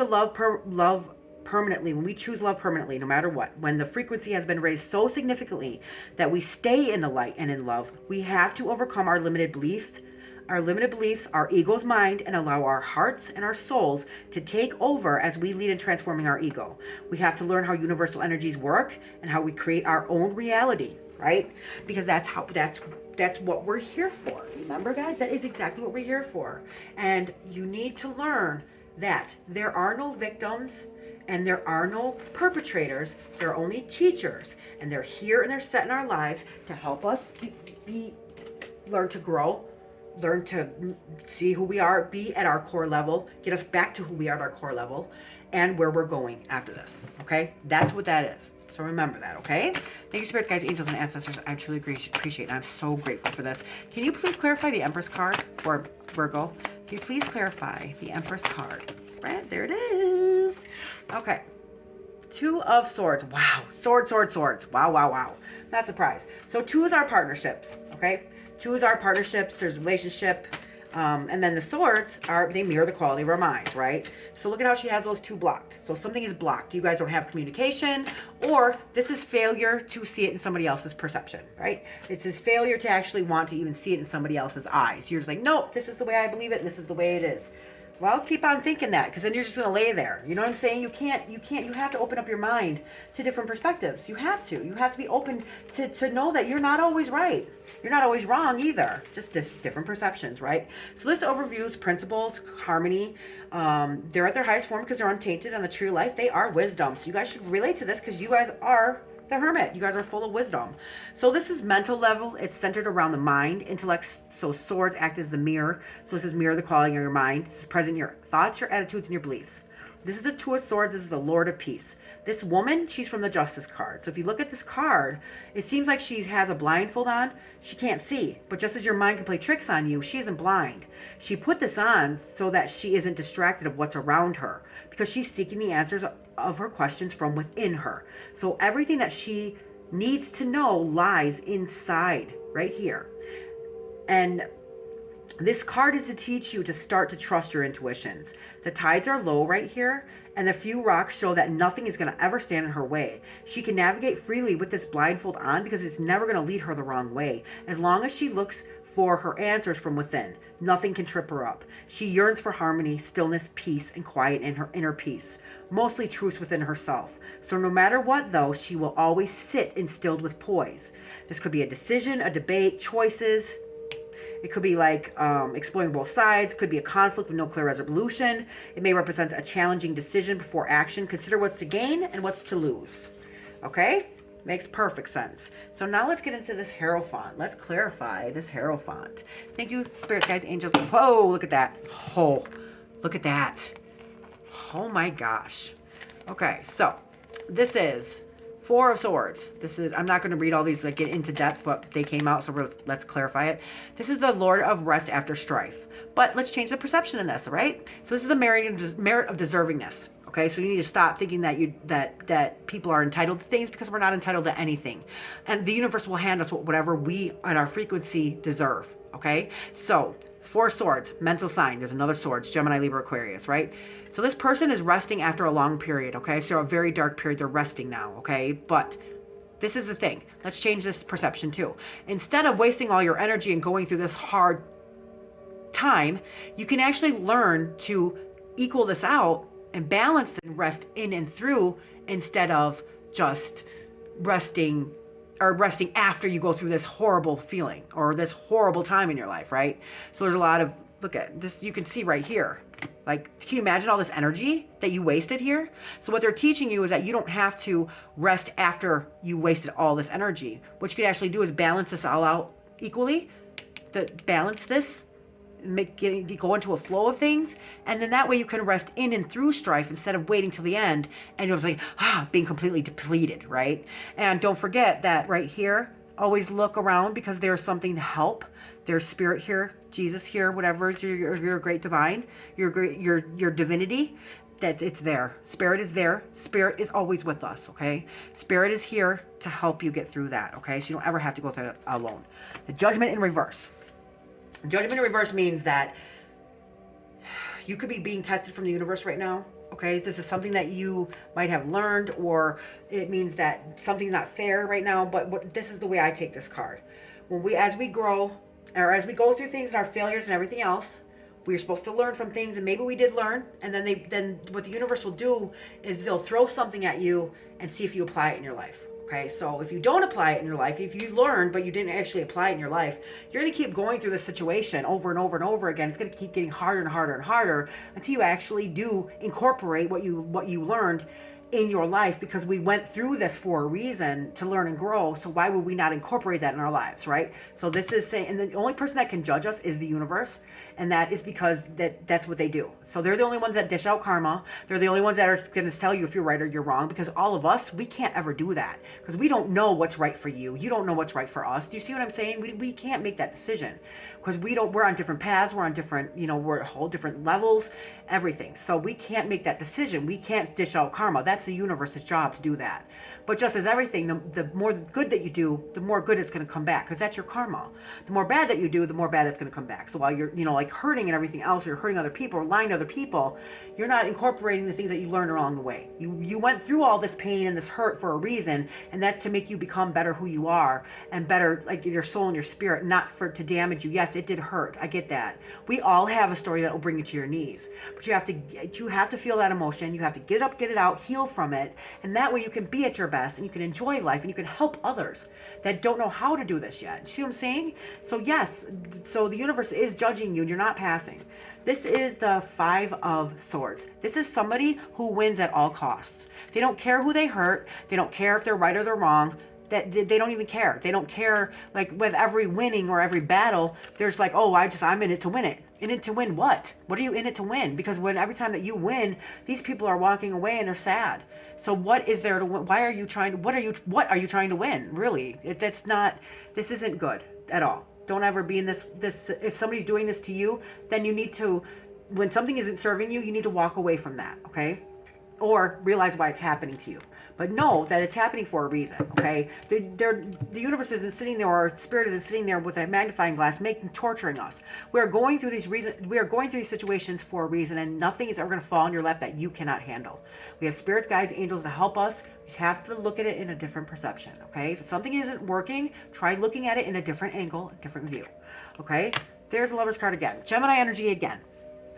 permanently, when we choose love permanently, no matter what, when the frequency has been raised so significantly that we stay in the light and in love, we have to overcome our limited beliefs, our ego's mind, and allow our hearts and our souls to take over as we lead in transforming our ego. We have to learn how universal energies work and how we create our own reality, right? Because that's what we're here for. Remember, guys, that is exactly what we're here for. And you need to learn that there are no victims and there are no perpetrators. There are only teachers, and they're here and they're set in our lives to help us learn to grow, learn to see who we are, be at our core level, get us back to who we are at our core level, and where we're going after this, okay? That's what that is. So remember that, okay? Thank you, spirits, guides, angels, and ancestors. I truly appreciate it, and I'm so grateful for this. Can you please clarify the Empress card for Virgo? Can you please clarify the Empress card? Right, there it is. Okay. Two of Swords. Wow. Swords. Wow. Not surprised. So two is our partnerships, okay? Two is our partnerships. There's relationship. And then the swords they mirror the quality of our minds, right? So look at how she has those two blocked. So something is blocked. You guys don't have communication, or this is failure to see it in somebody else's perception, right? It's this failure to actually want to even see it in somebody else's eyes. You're just like, no, this is the way I believe it, and this is the way it is. Well, keep on thinking that, because then you're just going to lay there. You know what I'm saying? You have to open up your mind to different perspectives. You have to be open to know that you're not always right. You're not always wrong either. Just different perceptions, right? So this overviews principles, harmony. They're at their highest form because they're untainted on the true life. They are wisdom. So you guys should relate to this because you guys are the Hermit. You guys are full of wisdom. So this is mental level. It's centered around the mind, intellect. So swords act as the mirror. So this is mirror the quality of your mind. This is present in your thoughts, your attitudes, and your beliefs. This is the Two of Swords. This is the Lord of Peace. This woman, she's from the Justice card. So if you look at this card, it seems like she has a blindfold on. She can't see. But just as your mind can play tricks on you, she isn't blind. She put this on so that she isn't distracted of what's around her, because she's seeking the answers of her questions from within her. So everything that she needs to know lies inside, right here. And this card is to teach you to start to trust your intuitions. The tides are low right here, and the few rocks show that nothing is going to ever stand in her way. She can navigate freely with this blindfold on because it's never going to lead her the wrong way. As long as she looks for her answers from within, nothing can trip her up. She yearns for harmony, stillness, peace, and quiet in her inner peace, mostly truth within herself. So no matter what, though, she will always sit instilled with poise. This could be a decision, a debate, choices. It could be like exploring both sides. Could be a conflict with no clear resolution. It may represent a challenging decision before action. Consider what's to gain and what's to lose. Okay? Makes perfect sense. So now let's get into this Hierophant. Let's clarify this Hierophant. Thank you, spirits, guides, angels. Whoa, look at that. Oh, look at that. Oh my gosh. Okay, so this is Four of Swords. This is, I'm not going to read all these, like get into depth, but they came out, so let's clarify it. This is the Lord of Rest after strife. But let's change the perception in this, all right? So this is the merit of deservingness. Okay, so you need to stop thinking that people are entitled to things, because we're not entitled to anything. And the universe will hand us whatever we on our frequency deserve. Okay, so Four Swords, mental sign. There's another Swords, Gemini, Libra, Aquarius, right? So this person is resting after a long period, okay? So a very dark period, they're resting now, okay? But this is the thing. Let's change this perception too. Instead of wasting all your energy and going through this hard time, you can actually learn to equal this out and balance and rest in and through, instead of just resting after you go through this horrible feeling or this horrible time in your life, right? So there's a lot of, look at this, you can see right here. Like, can you imagine all this energy that you wasted here? So what they're teaching you is that you don't have to rest after you wasted all this energy. What you can actually do is balance this all out equally, balance this, go into a flow of things, and then that way you can rest in and through strife instead of waiting till the end and you're like being completely depleted, right? And don't forget that right here, always look around, because there's something to help. There's spirit here, Jesus here, whatever, your great divine, your divinity, that it's there. Spirit is there. Spirit is always with us, okay? Spirit is here to help you get through that, okay? So you don't ever have to go through it alone. The Judgment in reverse. Judgment in reverse means that you could be being tested from the universe right now. Okay, this is something that you might have learned, or it means that something's not fair right now. But this is the way I take this card. As we grow, or as we go through things and our failures and everything else, we're supposed to learn from things, and maybe we did learn. And then what the universe will do is they'll throw something at you and see if you apply it in your life. Okay, so if you don't apply it in your life, if you learn but you didn't actually apply it in your life, you're going to keep going through this situation over and over and over again. It's going to keep getting harder and harder and harder until you actually do incorporate what you learned in your life, because we went through this for a reason, to learn and grow. So why would we not incorporate that in our lives, right? So this is saying, and the only person that can judge us is the universe, and that is because that's what they do. So they're the only ones that dish out karma. They're the only ones that are going to tell you if you're right or you're wrong, because all of us, we can't ever do that, because we don't know what's right for you. You don't know what's right for us. Do you see what I'm saying? We can't make that decision, because we're on different paths. We're on different, we're at whole different levels, everything. So we can't make that decision. We can't dish out karma. That's the universe's job to do that. But just as everything, the more good that you do, the more good it's going to come back, because that's your karma. The more bad that you do, the more bad it's going to come back. So while you're, like hurting and everything else, or you're hurting other people or lying to other people, you're not incorporating the things that you learned along the way. You went through all this pain and this hurt for a reason, and that's to make you become better who you are, and better, like your soul and your spirit, not to damage you. Yes, it did hurt. I get that. We all have a story that will bring you to your knees, but you have to feel that emotion. You have to get it up, get it out, heal from it, and that way you can be at your best, and you can enjoy life, and you can help others that don't know how to do this yet. See what I'm saying? So yes, so the universe is judging you, and you're not passing. This is the Five of Swords. This is somebody who wins at all costs. They don't care who they hurt. They don't care if they're right or they're wrong. That they don't even care. They don't care, like with every winning or every battle, there's like, oh, I'm in it to win it. In it to win what? What are you in it to win? Because every time that you win, these people are walking away and they're sad. So what is there to win? What are you trying to win? Really? This isn't good at all. Don't ever be in this, if somebody's doing this to you, then you need to, when something isn't serving you, you need to walk away from that, okay? Or realize why it's happening to you. But know that it's happening for a reason, okay? The universe isn't sitting there, or our spirit isn't sitting there with a magnifying glass torturing us. We are going through these situations for a reason, and nothing is ever going to fall in your lap that you cannot handle. We have spirits, guides, angels to help us. You just have to look at it in a different perception, okay? If something isn't working, try looking at it in a different angle, a different view, okay? There's the Lover's card again. Gemini energy again.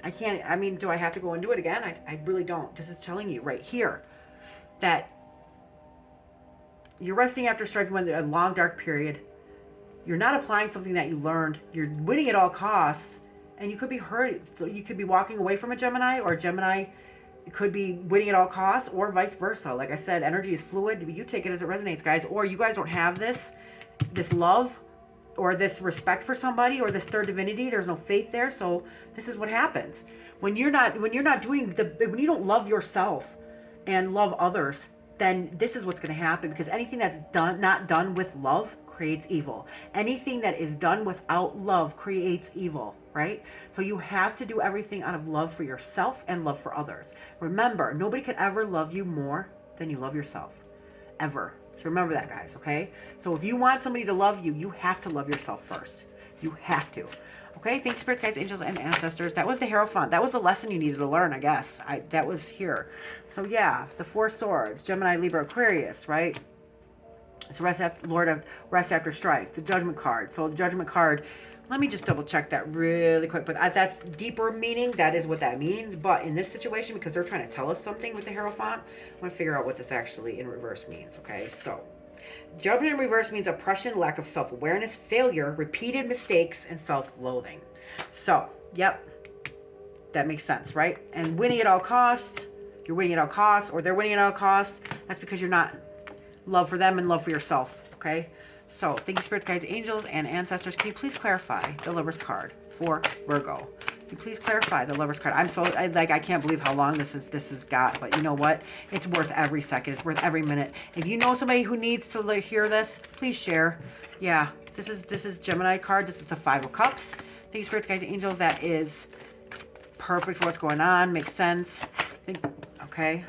Do I have to go and do it again? I really don't. This is telling you right here that you're resting after strife when a long dark period. You're not applying something that you learned. You're winning at all costs, and you could be hurt. So you could be walking away from a Gemini, or a Gemini could be winning at all costs, or vice versa. Like I said, energy is fluid. You take it as it resonates, guys. Or you guys don't have this love or this respect for somebody, or this third divinity. There's no faith there. So this is what happens when you don't love yourself and love others. Then this is what's going to happen, because anything that's not done with love creates evil. Anything that is done without love creates evil, right? So you have to do everything out of love for yourself and love for others. Remember, nobody could ever love you more than you love yourself, ever. So remember that, guys, okay? So if you want somebody to love you, you have to love yourself first. You have to. Okay, thanks, spirits, guides, angels, and ancestors. That was the Hierophant. That was the lesson you needed to learn, I guess. That was here. So yeah, the Four Swords, Gemini, Libra, Aquarius, right? It's Lord of Rest After Strife, the Judgment card. So the Judgment card, let me just double check that really quick. But that's deeper meaning. That is what that means. But in this situation, because they're trying to tell us something with the Hierophant, I'm going to figure out what this actually in reverse means. Okay, so Judgment in reverse means oppression, lack of self-awareness, failure, repeated mistakes, and self-loathing. So, yep, that makes sense, right? And winning at all costs, you're winning at all costs, or they're winning at all costs. That's because you're not love for them and love for yourself, okay? So, thank you, spirits, guides, angels, and ancestors. Can you please clarify the Lover's card for Virgo? Can you please clarify the Lover's card? I can't believe how long this has got, but you know what? It's worth every second. It's worth every minute. If you know somebody who needs to hear this, please share. Yeah, this is Gemini card. This is the Five of Cups. Thank you, spirits, guides, angels. That is perfect for what's going on. Makes sense. Okay.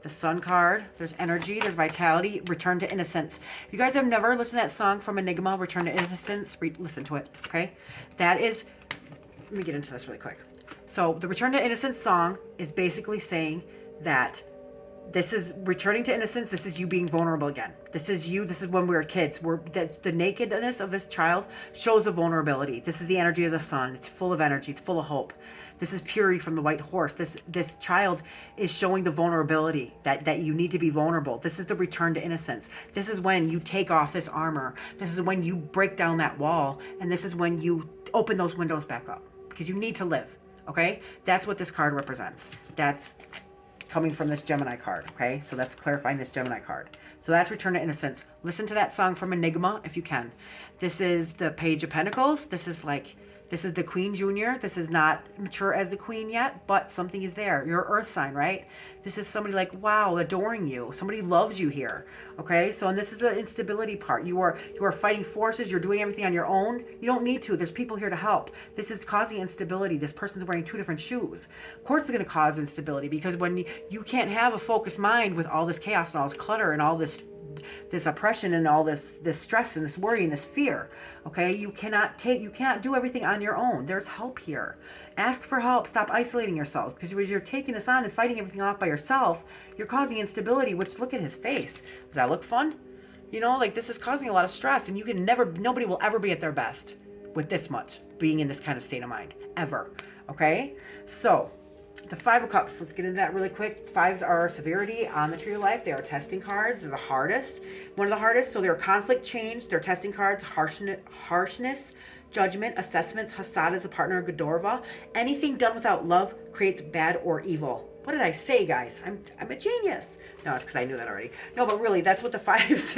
The Sun card. There's energy. There's vitality. Return to innocence. If you guys have never listened to that song from Enigma, Return to Innocence, listen to it. Okay. That is... Let me get into this really quick. So the Return to Innocence song is basically saying that this is returning to innocence. This is you being vulnerable again. This is you. This is when we were kids. That's the nakedness of this child shows the vulnerability. This is the energy of the sun. It's full of energy. It's full of hope. This is purity from the white horse. This child is showing the vulnerability that you need to be vulnerable. This is the return to innocence. This is when you take off this armor. This is when you break down that wall. And this is when you open those windows back up because you need to live. Okay? That's what this card represents. That's coming from this Gemini card, okay? So that's clarifying this Gemini card. So that's Return to Innocence. Listen to that song from Enigma if you can. This is the Page of Pentacles. This is the Queen Junior. This is not mature as the Queen yet, but something is there. You're Earth sign, right? This is somebody like, wow, adoring you. Somebody loves you here, okay? So, and this is the instability part. You are fighting forces. You're doing everything on your own. You don't need to. There's people here to help. This is causing instability. This person's wearing two different shoes. Of course, it's going to cause instability because when you can't have a focused mind with all this chaos and all this clutter and all this oppression and all this stress and this worry and this fear, okay? You cannot do everything on your own. There's help here. Ask for help. Stop isolating yourself, because when you're taking this on and fighting everything off by yourself, you're causing instability. Which, look at his face. Does that look fun? You know, like, this is causing a lot of stress, and nobody will ever be at their best with this much being in this kind of state of mind ever. Okay, so the Five of Cups, let's get into that really quick. Fives are severity on the tree of life. They are testing cards. They're the hardest. One of the hardest. So they're conflict, change. They're testing cards, harshness, judgment, assessments, Hassad is a partner, Godorva. Anything done without love creates bad or evil. What did I say, guys? I'm a genius. No, it's because I knew that already. No, but really, that's what the fives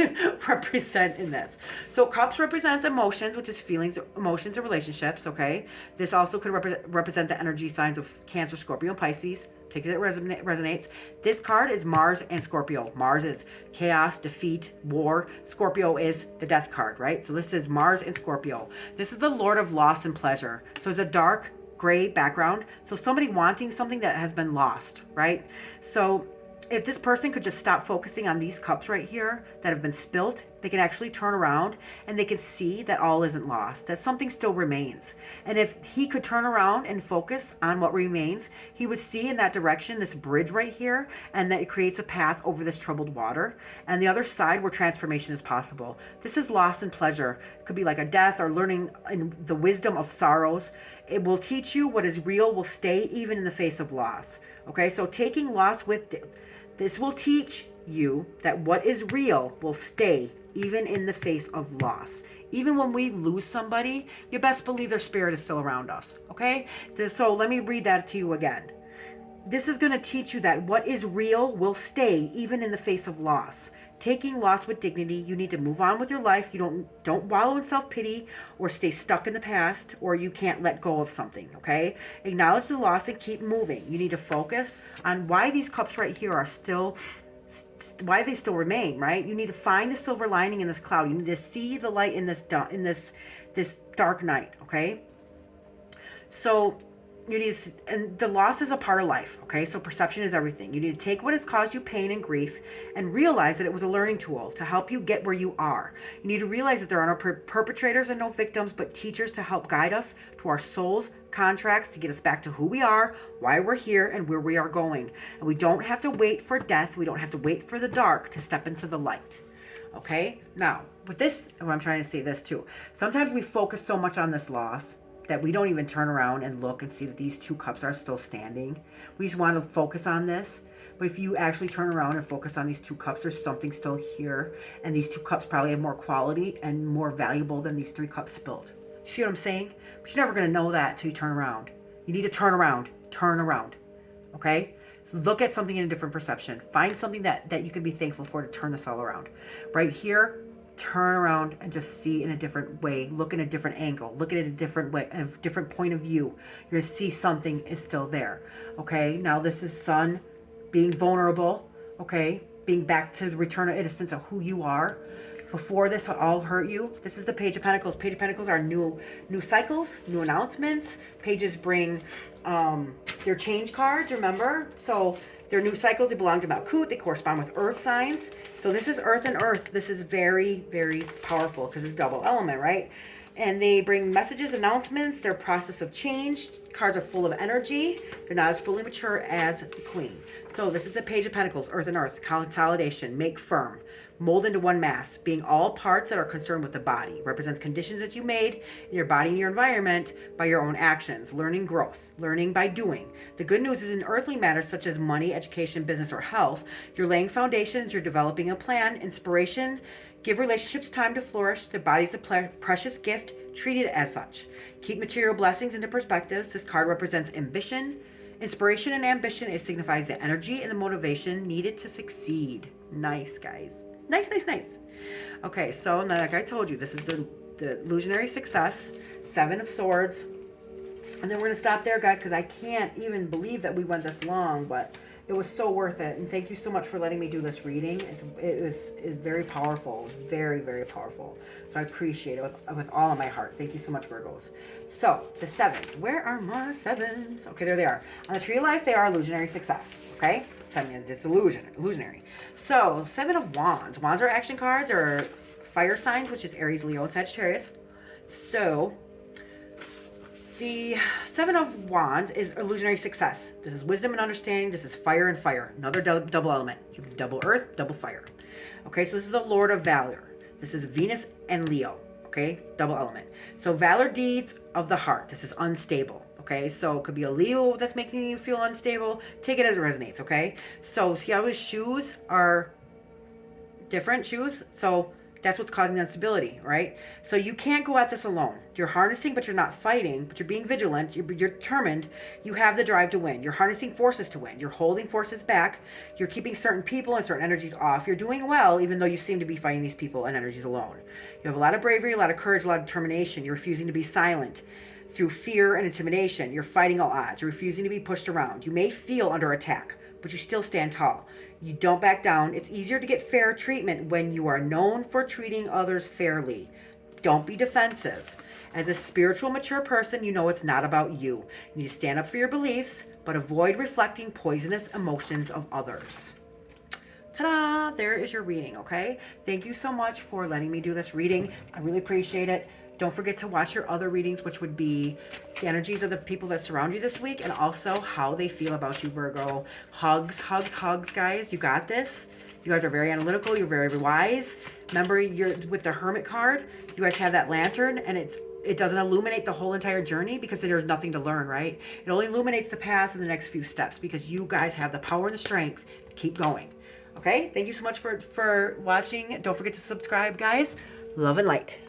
represent in this. So cups represents emotions, which is feelings, emotions, or relationships, okay? This also could represent the energy signs of Cancer, Scorpio, and Pisces. Take it as it resonates. This card is Mars and Scorpio. Mars is chaos, defeat, war. Scorpio is the death card, right? So this is Mars and Scorpio. This is the Lord of loss and pleasure. So it's a dark gray background. So somebody wanting something that has been lost, right? So if this person could just stop focusing on these cups right here that have been spilt, they can actually turn around and they can see that all isn't lost, that something still remains. And if he could turn around and focus on what remains, he would see in that direction this bridge right here, and that it creates a path over this troubled water, and the other side where transformation is possible. This is loss and pleasure. It could be like a death or learning in the wisdom of sorrows. It will teach you what is real will stay even in the face of loss. Okay, so taking loss with this will teach you that what is real will stay even in the face of loss. Even when we lose somebody, you best believe their spirit is still around us, okay? So let me read that to you again. This is going to teach you that what is real will stay even in the face of loss. Taking loss with dignity, you need to move on with your life. You don't wallow in self-pity or stay stuck in the past, or you can't let go of something, okay? Acknowledge the loss and keep moving. You need to focus on why these cups right here are still, why they still remain, right? You need to find the silver lining in this cloud. You need to see the light in this dark night, okay? So you need to, and the loss is a part of life, okay? So perception is everything. You need to take what has caused you pain and grief and realize that it was a learning tool to help you get where you are. You need to realize that there are no perpetrators and no victims, but teachers to help guide us to our souls, contracts to get us back to who we are, why we're here, and where we are going. And we don't have to wait for death. We don't have to wait for the dark to step into the light. Okay, now with this, what I'm trying to say this too, sometimes we focus so much on this loss that we don't even turn around and look and see that these 2 cups are still standing. We just want to focus on this. But if you actually turn around and focus on these 2 cups, there's something still here. And these 2 cups probably have more quality and more valuable than these 3 cups spilled. You see what I'm saying? But you're never going to know that until you turn around. You need to turn around. Turn around. Okay? Look at something in a different perception. Find something that you can be thankful for to turn this all around. Right here, turn around and just see in a different way. Look in a different angle. Look at it a different way, a different point of view. You're going to see something is still there. Okay? Now this is Sun being vulnerable. Okay? Being back to the return of innocence of who you are. Before this all hurt you. This is the Page of Pentacles. Page of Pentacles are new cycles, new announcements. Pages bring their change cards, remember? So they're new cycles. They belong to Malkuth. They correspond with earth signs. So this is earth and earth. This is very, very powerful because it's double element, right? And they bring messages, announcements. They're a process of change. Cards are full of energy. They're not as fully mature as the Queen. So this is the Page of Pentacles, earth and earth, consolidation, make firm. Mold into one mass, being all parts that are concerned with the body. Represents conditions that you made in your body and your environment by your own actions. Learning growth. Learning by doing. The good news is in earthly matters such as money, education, business, or health, you're laying foundations, you're developing a plan, inspiration. Give relationships time to flourish. The body's a precious gift. Treat it as such. Keep material blessings into perspectives. This card represents ambition. Inspiration and ambition. It signifies the energy and the motivation needed to succeed. Nice, guys. Nice, nice, nice. Okay, so like I told you, this is the illusionary success, 7 of Swords. And then we're going to stop there, guys, because I can't even believe that we went this long, but it was so worth it. And thank you so much for letting me do this reading. It's very powerful, very, very powerful. So I appreciate it with all of my heart. Thank you so much, Virgos. So the 7s, where are my 7s? Okay, there they are. On the Tree of Life, they are illusionary success, okay? I mean, it's illusionary. So, 7 of Wands. Wands are action cards or fire signs, which is Aries, Leo, and Sagittarius. So, the 7 of Wands is illusionary success. This is wisdom and understanding. This is fire and fire. Another double element. You have double earth, double fire. Okay, so this is the Lord of Valor. This is Venus and Leo. Okay, double element. So, valor deeds of the heart. This is unstable. Okay, so it could be a Leo that's making you feel unstable. Take it as it resonates, okay? So see how his shoes are different shoes? So that's what's causing the instability, right? So you can't go at this alone. You're harnessing, but you're not fighting, but you're being vigilant. You're determined. You have the drive to win. You're harnessing forces to win. You're holding forces back. You're keeping certain people and certain energies off. You're doing well, even though you seem to be fighting these people and energies alone. You have a lot of bravery, a lot of courage, a lot of determination. You're refusing to be silent. Through fear and intimidation, you're fighting all odds. You're refusing to be pushed around. You may feel under attack, but you still stand tall. You don't back down. It's easier to get fair treatment when you are known for treating others fairly. Don't be defensive. As a spiritual, mature person, you know it's not about you. You need to stand up for your beliefs, but avoid reflecting poisonous emotions of others. Ta-da! There is your reading, okay? Thank you so much for letting me do this reading. I really appreciate it. Don't forget to watch your other readings, which would be the energies of the people that surround you this week and also how they feel about you, Virgo. Hugs, hugs, hugs, guys. You got this. You guys are very analytical. You're very wise. Remember, you're with the Hermit card. You guys have that lantern, and it doesn't illuminate the whole entire journey because there's nothing to learn, right? It only illuminates the path and the next few steps because you guys have the power and the strength to keep going. Okay? Thank you so much for watching. Don't forget to subscribe, guys. Love and light.